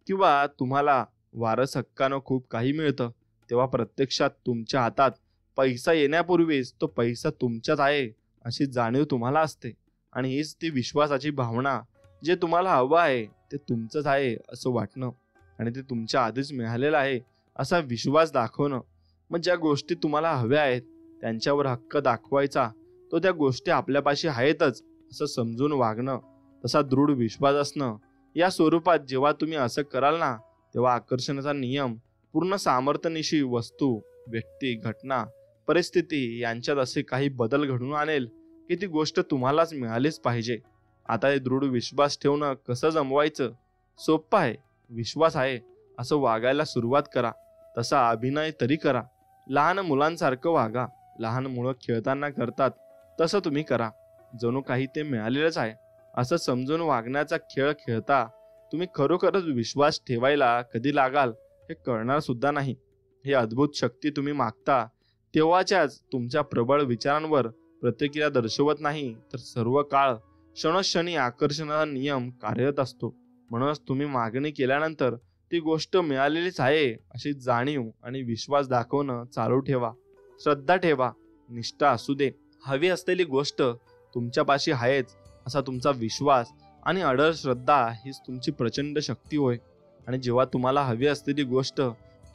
किंवा तुम्हाला वारस हक्कानं खूप काही मिळतं तेव्हा प्रत्यक्षात तुमच्या हातात पैसा येण्यापूर्वीच तो पैसा तुमच्याच आहे अशी जाणीव तुम्हाला असते. आणि हीच ती विश्वासाची भावना. जे तुम्हाला हवं आहे ते तुमचंच आहे असं वाटणं आणि ते तुमच्या आधीच मिळालेलं आहे असा विश्वास दाखवणं. मग ज्या गोष्टी तुम्हाला हव्या आहेत त्यांच्यावर हक्क दाखवायचा, तो त्या गोष्टी आपल्यापाशी आहेतच असं समजून वागणं, तसा दृढ विश्वास असणं. या स्वरूपात जेव्हा तुम्ही असं कराल ना तेव्हा आकर्षणाचा नियम पूर्ण सामर्थ्यानिशी वस्तू, व्यक्ती, घटना, परिस्थिती यांच्यात असे काही बदल घडून आणेल की ती गोष्ट तुम्हालाच मिळालीच पाहिजे. आता हे दृढ विश्वास ठेवणं कसं जमवायचं? सोपं आहे. विश्वास आहे असं वागायला सुरुवात करा. तसा अभिनय तरी करा. लहान मुलांसारखं वागा. लहान मुलं खेळताना करतात तसं तुम्ही करा. जणू काही ते मिळालेलंच आहे असं समजून वागण्याचा खेळ खेळता तुम्ही खरोखरच विश्वास ठेवायला कधी लागाल हे कळणार सुद्धा नाही. ही अद्भुत शक्ती तुम्ही मागता तेव्हाच्याच तुमच्या प्रबळ विचारांवर प्रतिक्रिया दर्शवत नाही तर सर्व काळ क्षणोक्षणी आकर्षणाचा नियम कार्यरत असतो. म्हणूनच तुम्ही मागणी केल्यानंतर ती गोष्ट मिळालेलीच आहे अशी जाणीव आणि विश्वास दाखवणं चालू ठेवा. श्रद्धा ठेवा, निष्ठा असू दे. हवी असलेली गोष्ट तुमच्यापाशी आहेच असा तुमचा विश्वास आणि अढळ श्रद्धा हीच तुमची प्रचंड शक्ती होय. आणि जेव्हा तुम्हाला हवी असलेली गोष्ट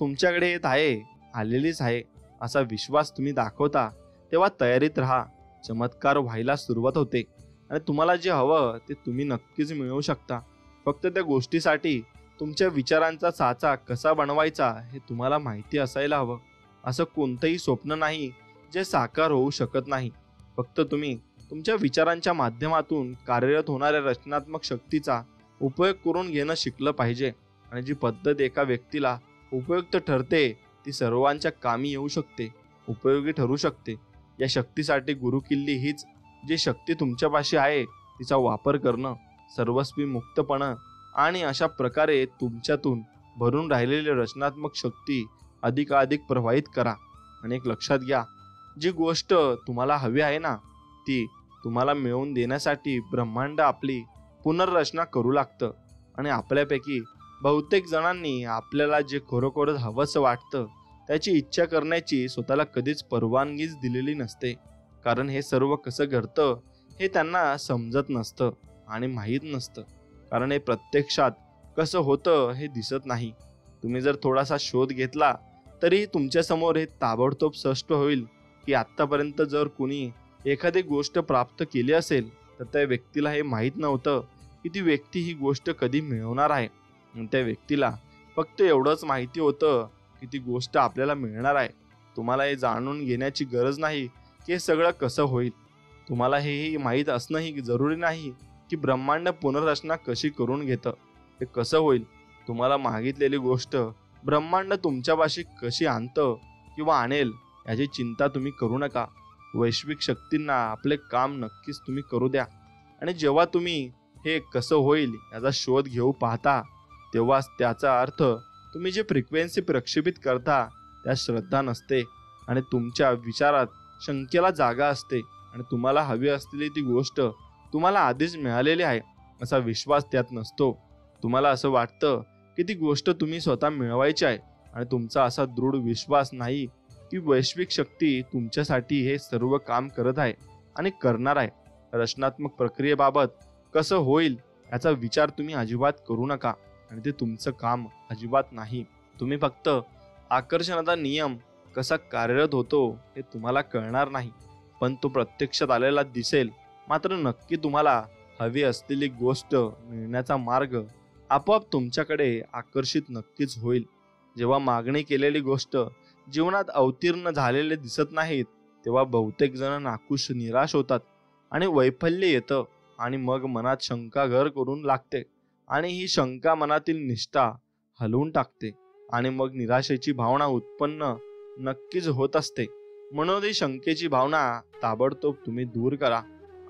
तुमच्याकडे येत आहे, आलेलीच आहे असा विश्वास तुम्ही दाखवता, तेव्हा तयारीत राहा. चमत्कार व्हायला सुरुवात होते आणि तुम्हाला जे हवं ते तुम्ही नक्कीच मिळवू शकता. फक्त त्या गोष्टीसाठी तुमच्या विचारांचा साचा कसा बनवायचा हे तुम्हाला माहिती असायला हवं. असं कोणतंही स्वप्न नाही जे साकार होऊ शकत नाही. फक्त तुम्ही तुमच्या विचारांच्या माध्यमातून कार्यरत होणाऱ्या रचनात्मक शक्तीचा उपयोग करून घेणं शिकलं पाहिजे. आणि जी पद्धत एका व्यक्तीला उपयुक्त ठरते ती सर्वांच्या कामी येऊ शकते, उपयोगी ठरू शकते. या शक्तीसाठी गुरुकिल्ली हीच, जी शक्ती तुमच्यापाशी आहे तिचा वापर करणं, सर्वस्वी मुक्तपणा आणि अशा प्रकारे तुमच्यातून भरून राहिलेली रचनात्मक शक्ती अधिकाधिक प्रवाहित करा. आणि एक लक्षात घ्या, जी गोष्ट तुम्हाला हवी आहे ना, ती तुम्हाला मिळवून देण्यासाठी ब्रह्मांड आपली पुनर्रचना करू लागतं. आणि आपल्यापैकी बहुतेक जणांनी आपल्याला जे खरोखरच हवंसं वाटतं त्याची इच्छा करण्याची स्वतःला कधीच परवानगीच दिलेली नसते. कारण हे सर्व कसं घडतं हे त्यांना समजत नसतं आणि माहीत नसतं. कारण हे प्रत्यक्षात कसं होतं हे दिसत नाही. तुम्ही जर थोडासा शोध घेतला तरी तुमच्यासमोर हे ताबडतोब स्पष्ट होईल की आत्तापर्यंत जर कुणी एखादी गोष्ट प्राप्त केली असेल तर त्या व्यक्तीला हे माहीत नव्हतं की ती व्यक्ती ही गोष्ट कधी मिळवणार आहे. त्या व्यक्तीला फक्त एवढंच माहिती होतं की ती गोष्ट आपल्याला मिळणार आहे. तुम्हाला हे जाणून घेण्याची गरज नाही की हे सगळं कसं होईल. तुम्हाला हेही माहीत असणंही जरुरी नाही की ब्रह्मांड पुनर्रचना कशी करून घेतं, ते कसं होईल. तुम्हाला मागितलेली गोष्ट ब्रह्मांड तुमच्यापाशी कशी आणतं किंवा आणेल याची चिंता तुम्ही करू नका. वैश्विक शक्तींना आपले काम नक्कीच तुम्ही करू द्या. आणि जेव्हा तुम्ही हे कसं होईल याचा शोध घेऊ पाहता तेव्हाच त्याचा अर्थ तुम्ही जे फ्रिक्वेन्सी प्रक्षेपित करता त्यात श्रद्धा नसते आणि तुमच्या विचारात शंकेला जागा असते. आणि तुम्हाला हवी असलेली ती गोष्ट तुम्हाला आधीच मिळालेली आहे असा विश्वास त्यात नसतो. तुम्हाला असं वाटतं की ती गोष्ट तुम्ही स्वतः मिळवायची आहे आणि तुमचा असा दृढ विश्वास नाही की वैश्विक शक्ती तुमच्यासाठी हे सर्व काम करत आहे आणि करणार आहे. रचनात्मक प्रक्रियेबाबत कसं होईल याचा विचार तुम्ही अजिबात करू नका आणि ते तुमचं काम अजिबात नाही. तुम्ही फक्त आकर्षणाचा नियम कसा कार्यरत होतो हे तुम्हाला कळणार नाही, पण तो प्रत्यक्षात आलेला दिसेल. मात्र नक्की तुम्हाला हवी असलेली गोष्ट मिळण्याचा मार्ग आपोआप तुमच्याकडे आकर्षित नक्कीच होईल. जेव्हा मागणी केलेली गोष्ट जीवनात अवतीर्ण झालेले दिसत नाहीत तेव्हा बहुतेक जण नाखुश निराश होतात आणि वैफल्य येतं आणि मग मनात शंका घर करून लागते आणि ही शंका मनातील निष्ठा हलवून टाकते आणि मग निराशेची भावना उत्पन्न नक्कीच होत असते. म्हणून ही शंकेची भावना ताबडतोब तुम्ही दूर करा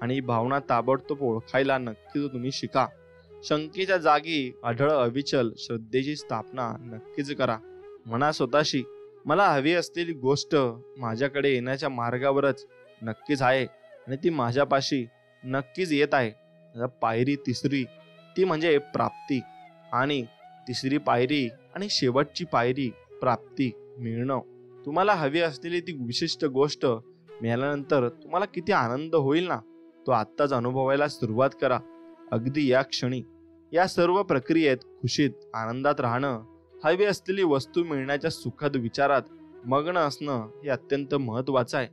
आणि ही भावना ताबडतोब ओळखायला नक्कीच तुम्ही शिका. शंकेच्या जागी अढळ अविचल श्रद्धेची स्थापना नक्कीच करा. म्हणा स्वतःशी, मला हवी असलेली गोष्ट माझ्याकडे येण्याच्या मार्गावरच नक्कीच आहे आणि ती माझ्यापाशी नक्कीच येत आहे. पायरी तिसरी ती म्हणजे प्राप्ती. आणि तिसरी पायरी आणि शेवटची पायरी प्राप्ती मिळणं. तुम्हाला हवी असलेली ती विशिष्ट गोष्ट मिळाल्यानंतर तुम्हाला किती आनंद होईल ना, तो आत्ताच अनुभवायला सुरुवात करा. अगदी या क्षणी या सर्व प्रक्रियेत खुशीत आनंदात राहणं, हवी असलेली वस्तू मिळण्याच्या सुखद विचारात मग्न असणं हे अत्यंत महत्त्वाचं आहे.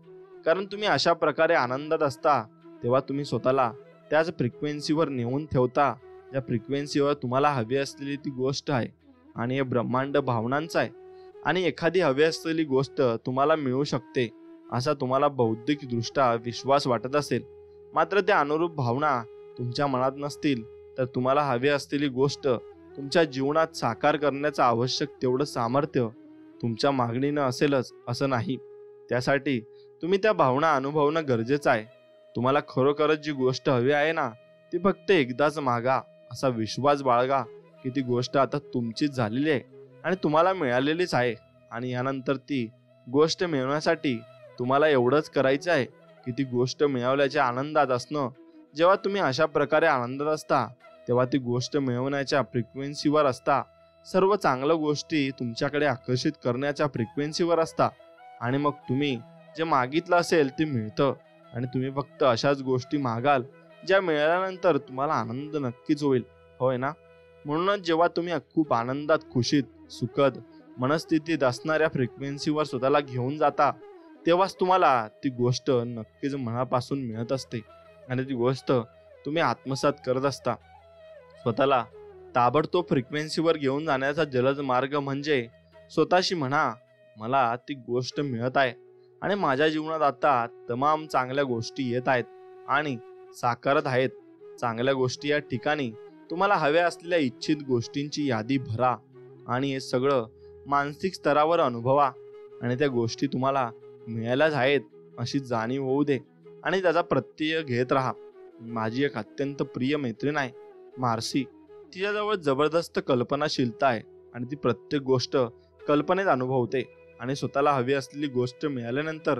कारण तुम्ही अशा प्रकारे आनंदात असता तेव्हा तुम्ही स्वतःला त्याच फ्रिक्वेन्सीवर नेऊन ठेवता ज्या फ्रिक्वेन्सीवर तुम्हाला हवी असलेली ती गोष्ट आहे. आणि हे ब्रह्मांड भावनांचं आहे आणि एखादी हवी असलेली गोष्ट तुम्हाला मिळू शकते असा तुम्हाला बौद्धिकदृष्ट्या विश्वास वाटत असेल, मात्र त्या अनुरूप भावना तुमच्या मनात नसतील तर तुम्हाला हवी असलेली गोष्ट तुमच्या जीवनात साकार करण्याचं आवश्यक तेवढं सामर्थ्य तुमच्या मागणीनं असेलच असं नाही. त्यासाठी तुम्ही त्या भावना अनुभवणं गरजेचं आहे. तुम्हाला खरोखरच जी गोष्ट हवी आहे ना, ती फक्त एकदाच मागा. असा विश्वास बाळगा की ती गोष्ट आता तुमचीच झालेली आहे आणि तुम्हाला मिळालेलीच आहे. आणि यानंतर ती गोष्ट मिळवण्यासाठी तुम्हाला एवढंच करायचं आहे की ती गोष्ट मिळवल्याच्या आनंदात असणं जेव्हा तुम्ही अशा प्रकारे आनंदात असता तेव्हा ती गोष्ट मिळवण्याच्या फ्रिक्वेन्सीवर असता, सर्व चांगल्या गोष्टी तुमच्याकडे आकर्षित करण्याच्या फ्रिक्वेन्सीवर असता आणि मग तुम्ही जे मागितलं असेल ते मिळतं आणि तुम्ही फक्त अशाच गोष्टी मागाल ज्या मिळाल्यानंतर तुम्हाला आनंद नक्कीच होईल, होय ना? म्हणूनच जेव्हा तुम्ही खूप आनंदात, खुशीत, सुखद मनस्थितीत असणाऱ्या फ्रिक्वेन्सीवर स्वतःला घेऊन जाता तेव्हाच तुम्हाला ती गोष्ट नक्कीच मनापासून मिळत असते आणि ती गोष्ट तुम्ही आत्मसात करत असता. स्वतःला ताबडतोब फ्रिक्वेन्सीवर घेऊन जाण्याचा जलद मार्ग म्हणजे स्वतःशी म्हणा, मला ती गोष्ट मिळत आहे आणि माझ्या जीवनात आता तमाम चांगल्या गोष्टी येत आहेत आणि साकारत आहेत. चांगल्या गोष्टी या ठिकाणी तुम्हाला हव्या असलेल्या इच्छित गोष्टींची यादी भरा आणि हे सगळं मानसिक स्तरावर अनुभवा आणि त्या गोष्टी तुम्हाला मिळायलाच आहेत अशी जाणीव होऊ दे आणि त्याचा प्रत्यय घेत राहा. माझी एक अत्यंत प्रिय मैत्रीण आहे मार्सी. तिच्याजवळ जबरदस्त कल्पनाशीलता आहे आणि ती प्रत्येक गोष्ट कल्पनेत अनुभवते आणि स्वतःला हवी असलेली गोष्ट मिळाल्यानंतर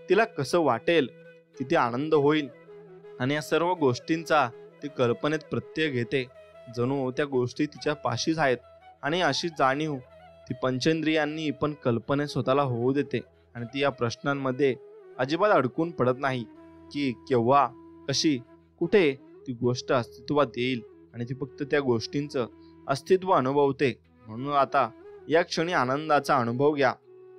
तिला कसं वाटेल, किती आनंद होईल आणि या सर्व गोष्टींचा ती कल्पनेत प्रत्यय घेते, जणू त्या गोष्टी तिच्या पाशीच आहेत. आणि अशी जाणीव ती पंचेंद्रियांनी पण कल्पनेत स्वतःला होऊ देते आणि ती या प्रश्नांमध्ये अजिबात अडकून पडत नाही की केव्हा, कशी, कुठे ती गोष्ट अस्तित्वात येईल आणि ती फक्त त्या गोष्टींचं अस्तित्व अनुभवते. म्हणून आता या क्षणी आनंदाचा अनुभव घ्या.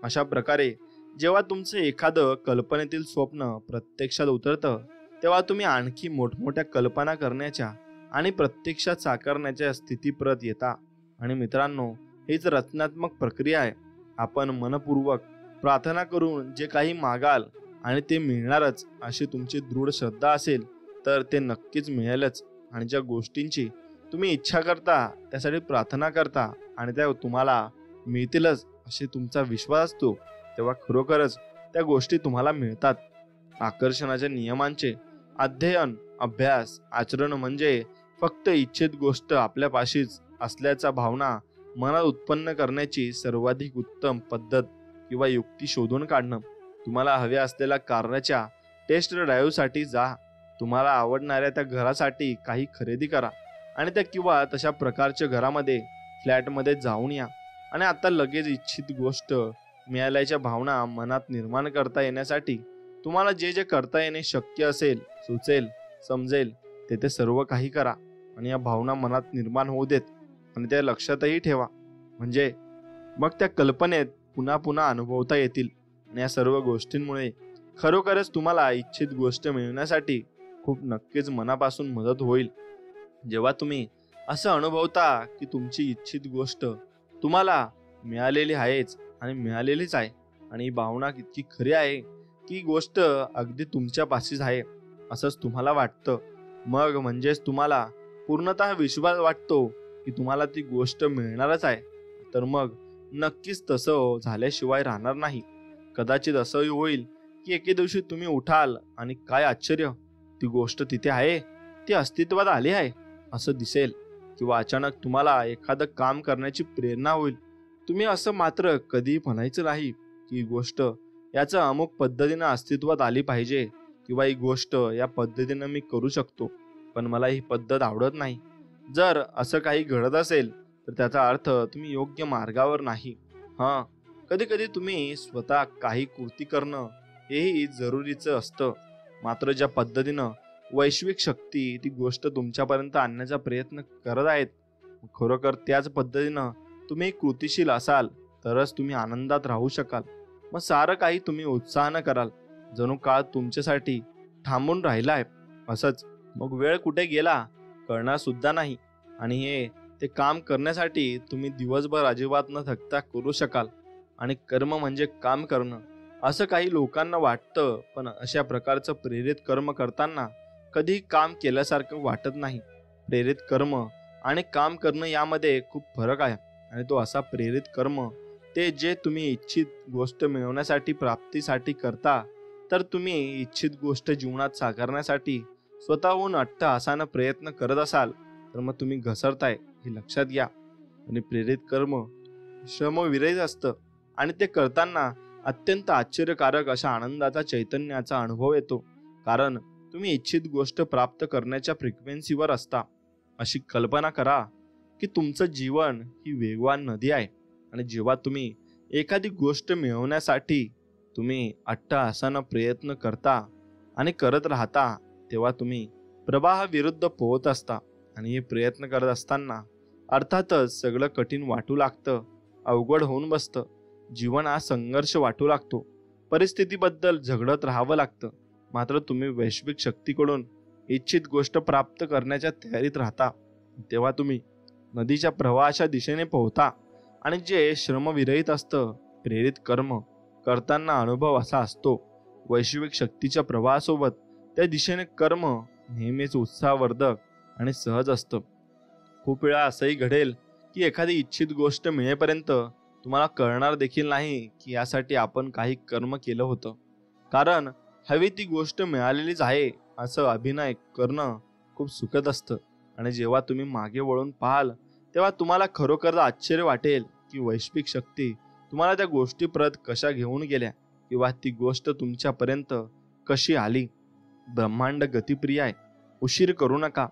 अशा प्रकारे जेव्हा तुमचं एखादं कल्पनेतील स्वप्न प्रत्यक्षात उतरतं तेव्हा तुम्ही आणखी मोठमोठ्या कल्पना करण्याच्या आणि प्रत्यक्षात साकारण्याच्या स्थितीप्रत येता. आणि मित्रांनो, हीच रचनात्मक प्रक्रिया आहे. आपण मनपूर्वक प्रार्थना करून जे काही मागाल आणि ते मिळणारच अशी तुमची दृढ श्रद्धा असेल तर ते नक्कीच मिळेलच. आणि ज्या गोष्टींची तुम्ही इच्छा करता, त्यासाठी प्रार्थना करता आणि त्या तुम्हाला मिळतीलच अशी तुमचा विश्वास असतो, तेव्हा खरोखरच त्या गोष्टी तुम्हाला मिळतात. आकर्षणाच्या नियमांचे अध्ययन, अभ्यास, आचरण म्हणजे फक्त इच्छित गोष्ट आपल्यापाशीच असल्याचा भावना मनात उत्पन्न करण्याची सर्वाधिक उत्तम पद्धत किंवा युक्ती शोधून काढणं. तुम्हाला हव्या असलेल्या कारणाच्या टेस्ट ड्राईव्हसाठी जा. तुम्हाला आवडणाऱ्या त्या घरासाठी काही खरेदी करा आणि त्या किंवा तशा प्रकारच्या घरामध्ये, फ्लॅटमध्ये जाऊन या. आणि आता लगेच इच्छित गोष्ट मिळाल्याच्या भावना मनात निर्माण करता येण्यासाठी तुम्हाला जे जे करता येणे शक्य असेल, सुचेल, समजेल ते सर्व काही करा आणि या भावना मनात निर्माण होऊ देत आणि त्या लक्षातही ठेवा. म्हणजे मग त्या कल्पनेत पुन्हा पुन्हा अनुभवता येतील आणि या सर्व गोष्टींमुळे खरोखरच तुम्हाला इच्छित गोष्ट मिळवण्यासाठी खूप नक्कीच मनापासून मदत होईल. जेव्हा तुम्ही असं अनुभवता की तुमची इच्छित गोष्ट तुम्हाला मिळालेली आहेच आणि मिळालेलीच आहे आणि ही भावना इतकी खरी आहे की गोष्ट अगदी तुमच्या पाशीच आहे असंच तुम्हाला वाटतं, मग म्हणजेच तुम्हाला पूर्णतः विश्वास वाटतो की तुम्हाला ती गोष्ट मिळणारच आहे, तर मग नक्कीच तसं झाल्याशिवाय राहणार नाही. कदाचित असंही होईल की एके दिवशी तुम्ही उठाल आणि काय आश्चर्य, ती गोष्ट तिथे आहे, ती अस्तित्वात आली आहे असं दिसेल. किंवा अचानक तुम्हाला एखादं काम करण्याची प्रेरणा होईल. तुम्ही असं मात्र कधी म्हणायचं नाही की ही गोष्ट याचं अमुक पद्धतीनं अस्तित्वात आली पाहिजे किंवा ही गोष्ट या पद्धतीनं मी करू शकतो, पण मला ही पद्धत आवडत नाही. जर असं काही घडत असेल तर त्याचा अर्थ तुम्ही योग्य मार्गावर नाही. हां, कधी कधी तुम्ही स्वतः काही कृती करणं हेही जरुरीचं असतं. मात्र ज्या पद्धतीनं वैश्विक शक्ती ती गोष्ट तुमच्यापर्यंत आणण्याचा प्रयत्न करत आहेत, खरोखर त्याच पद्धतीनं तुम्ही कृतीशील असाल तरच तुम्ही आनंदात राहू शकाल. मग सारं काही तुम्ही उत्साहानं कराल, जणू काळ तुमच्यासाठी थांबून राहिला आहे असंच. मग वेळ कुठे गेला कळणार सुद्धा नाही आणि हे ते काम करण्यासाठी तुम्ही दिवसभर अजिबात न थकता करू शकाल. आणि कर्म म्हणजे काम करणं असं काही लोकांना वाटतं, पण अशा प्रकारचं प्रेरित कर्म करताना कधी काम केल्यासारखं वाटत नाही. प्रेरित कर्म आणि काम करणं यामध्ये खूप फरक आहे आणि तो असा प्रेरित कर्म ते जे तुम्ही इच्छित गोष्ट मिळवण्यासाठी, प्राप्तीसाठी करता. तर तुम्ही इच्छित गोष्ट जीवनात साकारण्यासाठी स्वतःहून अट्टहासानं प्रयत्न करत असाल तर मग तुम्ही घसरताय हे लक्षात घ्या. आणि प्रेरित कर्म श्रमविरहित असतं आणि ते करताना अत्यंत आश्चर्यकारक अशा आनंदाचा, चैतन्याचा अनुभव येतो. कारण तुम्ही इच्छित गोष्ट प्राप्त करण्याच्या फ्रिक्वेन्सीवर असता अशी कल्पना करा की तुमचं जीवन ही वेगवान नदी आहे आणि जेव्हा तुम्ही एखादी गोष्ट मिळवण्यासाठी तुम्ही अट्टहासानं प्रयत्न करता आणि करत राहता तेव्हा तुम्ही प्रवाहाविरुद्ध पोहत असता आणि हे प्रयत्न करत असताना अर्थातच सगळं कठीण वाटू लागतं, अवघड होऊन बसतं, जीवन हा संघर्ष वाटू लागतो, परिस्थितीबद्दल झगडत राहावं लागतं. मात्र तुम्ही वैश्विक शक्तीकडून इच्छित गोष्ट प्राप्त करण्याच्या तयारीत राहता तेव्हा तुम्ही नदीच्या प्रवाहाच्या दिशेने पोहता आणि जे श्रमविरहित असतं प्रेरित कर्म करताना अनुभव असा असतो, वैश्विक शक्तीच्या प्रवाहासोबत त्या दिशेने कर्म नेहमीच उत्साहवर्धक आणि सहज असतं. खूप वेळा असंही घडेल की एखादी इच्छित गोष्ट मिळेपर्यंत तुम्हाला कळणार देखील नाही की यासाठी आपण काही कर्म केलं होतं, कारण हवी ती गोष्ट मिळालेलीच आहे असं अभिनय करणं खूप सुखद असतं. आणि जेव्हा तुम्ही मागे वळून पाहाल तेव्हा तुम्हाला खरोखर आश्चर्य वाटेल की वैश्विक शक्ती तुम्हाला त्या गोष्टी परत कशा घेऊन गेल्या किंवा ती गोष्ट तुमच्यापर्यंत कशी आली. ब्रह्मांड गतिप्रिय आहे. उशीर करू नका,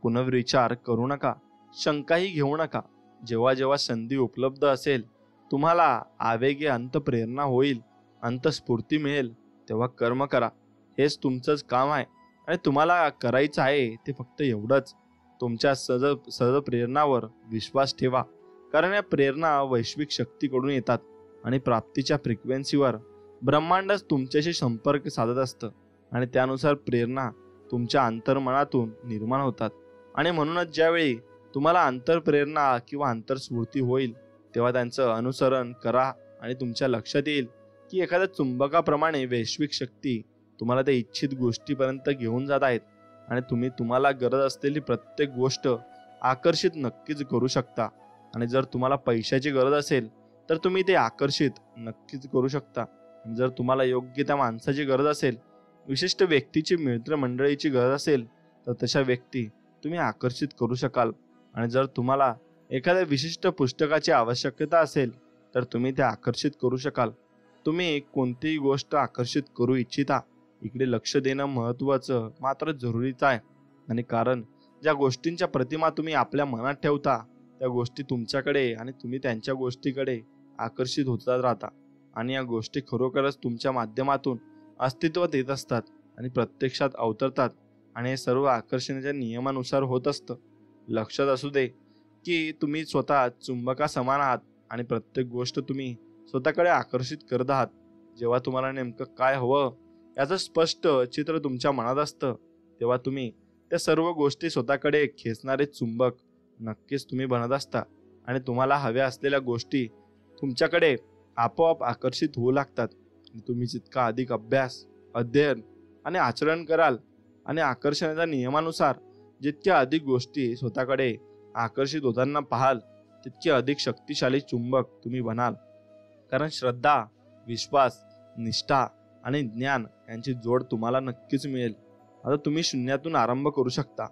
पुनर्विचार करू नका, शंकाही घेऊ नका. जेव्हा जेव्हा संधी उपलब्ध असेल, तुम्हाला आवेगे अंतप्रेरणा होईल, अंतस्फूर्ती मिळेल, तेव्हा कर्म करा. हेच तुमचंच काम आहे आणि तुम्हाला करायचं आहे ते फक्त एवढंच, तुमच्या सहज प्रेरणावर विश्वास ठेवा, कारण या प्रेरणा वैश्विक शक्तीकडून येतात आणि प्राप्तीच्या फ्रिक्वेन्सीवर ब्रह्मांडच तुमच्याशी संपर्क साधत असतं आणि त्यानुसार प्रेरणा तुमच्या अंतर्मनातून निर्माण होतात. आणि म्हणूनच ज्यावेळी तुम्हाला अंतरप्रेरणा किंवा अंतरस्फूर्ती होईल तेव्हा त्यांचं अनुसरण करा आणि तुमच्या लक्षात येईल की एखाद्या चुंबकाप्रमाणे वैश्विक शक्ती तुम्हाला त्या इच्छित गोष्टीपर्यंत घेऊन जात आहेत आणि तुम्ही तुम्हाला गरज असलेली प्रत्येक गोष्ट आकर्षित नक्कीच करू शकता. आणि जर तुम्हाला पैशाची गरज असेल तर तुम्ही ते आकर्षित नक्कीच करू शकता. आणि जर तुम्हाला योग्य त्या माणसाची गरज असेल, विशिष्ट व्यक्तीची मित्रमंडळीची गरज असेल तर तशा व्यक्ती तुम्ही आकर्षित करू शकाल. आणि जर तुम्हाला एखाद्या विशिष्ट पुस्तकाची आवश्यकता असेल तर तुम्ही ते आकर्षित करू शकाल. तुम्ही कोणतीही गोष्ट आकर्षित करू इच्छिता इकडे लक्ष देणं महत्त्वाचं मात्र जरुरीचं आहे. आणि कारण ज्या गोष्टींच्या प्रतिमा तुम्ही आपल्या मनात ठेवता त्या गोष्टी तुमच्याकडे आणि तुम्ही त्यांच्या गोष्टीकडे आकर्षित होतात राहता. आणि या गोष्टी खरोखरच तुमच्या माध्यमातून अस्तित्वात येत असतात आणि प्रत्यक्षात अवतरतात. आणि हे सर्व आकर्षणाच्या नियमानुसार होत असतं. लक्षात असू दे की तुम्ही स्वतः चुंबका समान आहात आणि प्रत्येक गोष्ट तुम्ही स्वतःकडे आकर्षित करत आहात. जेव्हा तुम्हाला नेमकं काय हवं याचं स्पष्ट चित्र तुमच्या मनात असतं तेव्हा तुम्ही त्या सर्व गोष्टी स्वतःकडे खेचणारे चुंबक नक्कीच तुम्ही बनत असता आणि तुम्हाला हव्या असलेल्या गोष्टी तुमच्याकडे आपोआप आकर्षित होऊ लागतात. तुम्ही जितका अधिक अभ्यास, अध्ययन आणि आचरण कराल आणि आकर्षणाच्या नियमानुसार जितक्या अधिक गोष्टी स्वतःकडे आकर्षित होताना पाहाल तितके अधिक शक्तिशाली चुंबक तुम्ही बनाल. कारण श्रद्धा, विश्वास, निष्ठा आणि ज्ञान यांची जोड तुम्हाला नक्कीच मिळेल. आता तुम्ही शून्यातून आरंभ करू शकता,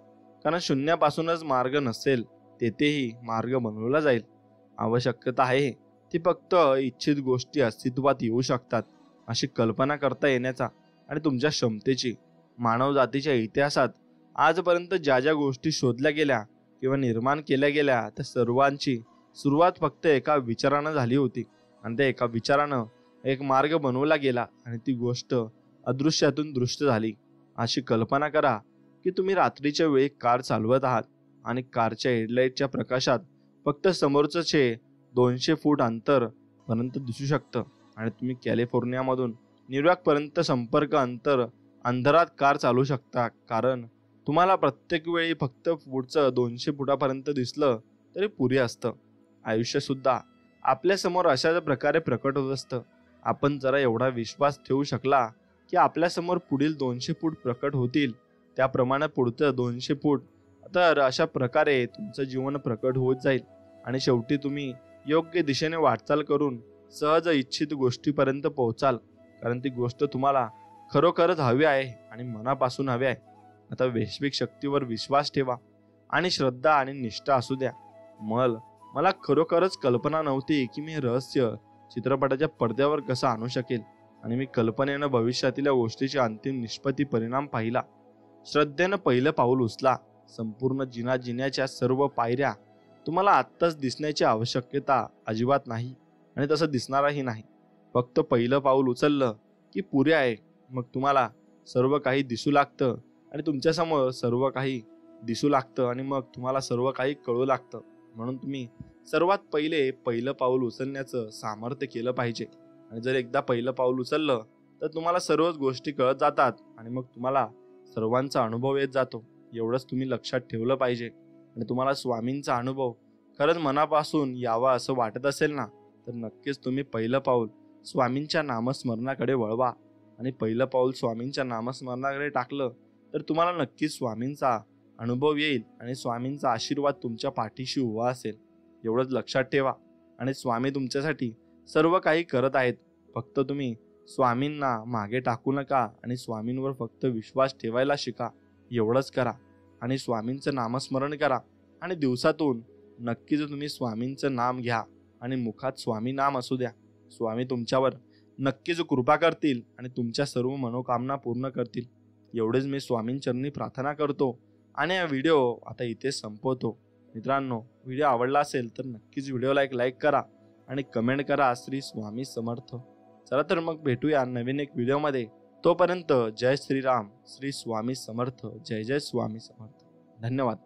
कारण शून्यापासूनच मार्ग नसेल तेथेही मार्ग बनवला जाईल. आवश्यकता आहे ती फक्त इच्छित गोष्टी अस्तित्वात येऊ शकतात अशी कल्पना करता येण्याचा आणि तुमच्या क्षमतेची. मानवजातीच्या इतिहासात आजपर्यंत ज्या ज्या गोष्टी शोधल्या गेल्या किंवा निर्माण केल्या गेल्या त्या सर्वांची सुरुवात फक्त एका विचारानं झाली होती आणि त्या एका विचारानं एक मार्ग बनवला गेला आणि ती गोष्ट अदृश्यातून दृश्य झाली. अशी कल्पना करा की तुम्ही रात्रीच्या वेळी कार चालवत आहात आणि कारच्या हेडलाईटच्या प्रकाशात फक्त समोरचे 200 फूट अंतर पर्यंत दिसू शकतं आणि तुम्ही कॅलिफोर्नियामधून न्यूयॉर्कपर्यंत संपर्क अंधारात कार चालवू शकता, कारण तुम्हाला प्रत्येक वेळी फक्त पुढचं 200 फुटापर्यंत दिसलं तरी पुरे असतं. आयुष्य सुद्धा आपल्यासमोर अशाच प्रकारे प्रकट होत असतं. आपण जरा एवढा विश्वास ठेवू शकला की आपल्यासमोर पुढील 200 फूट प्रकट होतील, त्याप्रमाणे पुढचं 200 फूट, तर अशा प्रकारे तुमचं जीवन प्रकट होत जाईल आणि शेवटी तुम्ही योग्य दिशेने वाटचाल करून सहज इच्छित गोष्टीपर्यंत पोहोचाल, कारण ती गोष्ट तुम्हाला खरोखरच हवी आहे आणि मनापासून हवी आहे. आता वैश्विक शक्तीवर विश्वास ठेवा आणि श्रद्धा आणि निष्ठा असू द्या. मला खरोखरच कल्पना नव्हती की मी रहस्य चित्रपटाच्या पडद्यावर कसं आणू शकेल आणि मी कल्पनेनं भविष्यातील गोष्टीची अंतिम निष्पत्ती परिणाम पाहिला. श्रद्धेनं पहिलं पाऊल उचला. संपूर्ण जिन्याच्या सर्व पायऱ्या तुम्हाला आत्ताच दिसण्याची आवश्यकता अजिबात नाही आणि तसं दिसणारही नाही. फक्त पहिलं पाऊल उचललं की पुरे आहे. मग तुम्हाला सर्व काही दिसू लागतं आणि तुमच्यासमोर सर्व काही दिसू लागतं आणि मग तुम्हाला सर्व काही कळू लागतं. म्हणून तुम्ही सर्वात पहिलं पाऊल उचलण्याचं सामर्थ्य केलं पाहिजे. आणि जर एकदा पहिलं पाऊल उचललं तर तुम्हाला सर्वच गोष्टी कळत जातात आणि मग तुम्हाला सर्वांचा अनुभव येत जातो. एवढंच तुम्ही लक्षात ठेवलं पाहिजे. आणि तुम्हाला स्वामींचा अनुभव खरंच मनापासून यावा असं वाटत असेल ना, तर नक्कीच तुम्ही पहिलं पाऊल स्वामींच्या नामस्मरणाकडे वळवा. आणि पहिलं पाऊल स्वामींच्या नामस्मरणाकडे टाकलं तर तुम्हाला नक्कीच स्वामींचा अनुभव येईल आणि स्वामींचा आशीर्वाद तुमच्या पाठीशी उभा असेल. एवढंच लक्षात ठेवा. आणि स्वामी तुमच्यासाठी सर्व काही करत आहेत. फक्त तुम्ही स्वामींना मागे टाकू नका आणि स्वामींवर फक्त विश्वास ठेवायला शिका. एवढंच करा आणि स्वामींचं नामस्मरण करा. आणि दिवसातून नक्कीच तुम्ही स्वामींचं नाम घ्या आणि मुखात स्वामी नाम असू द्या. स्वामी तुमच्यावर नक्कीच कृपा करतील आणि तुमच्या सर्व मनोकामना पूर्ण करतील. एवढेच मी स्वामींचरणी प्रार्थना करतो आणि हा व्हिडिओ आता इथे संपवतो. मित्रांनो, व्हिडिओ आवडला असेल तर नक्कीच व्हिडिओला एक लाईक करा आणि कमेंट करा श्री स्वामी समर्थ. चला तर मग भेटूया नवीन एक व्हिडिओमध्ये. तोपर्यंत जय श्रीराम, श्री स्वामी समर्थ. जय जय स्वामी समर्थ. धन्यवाद.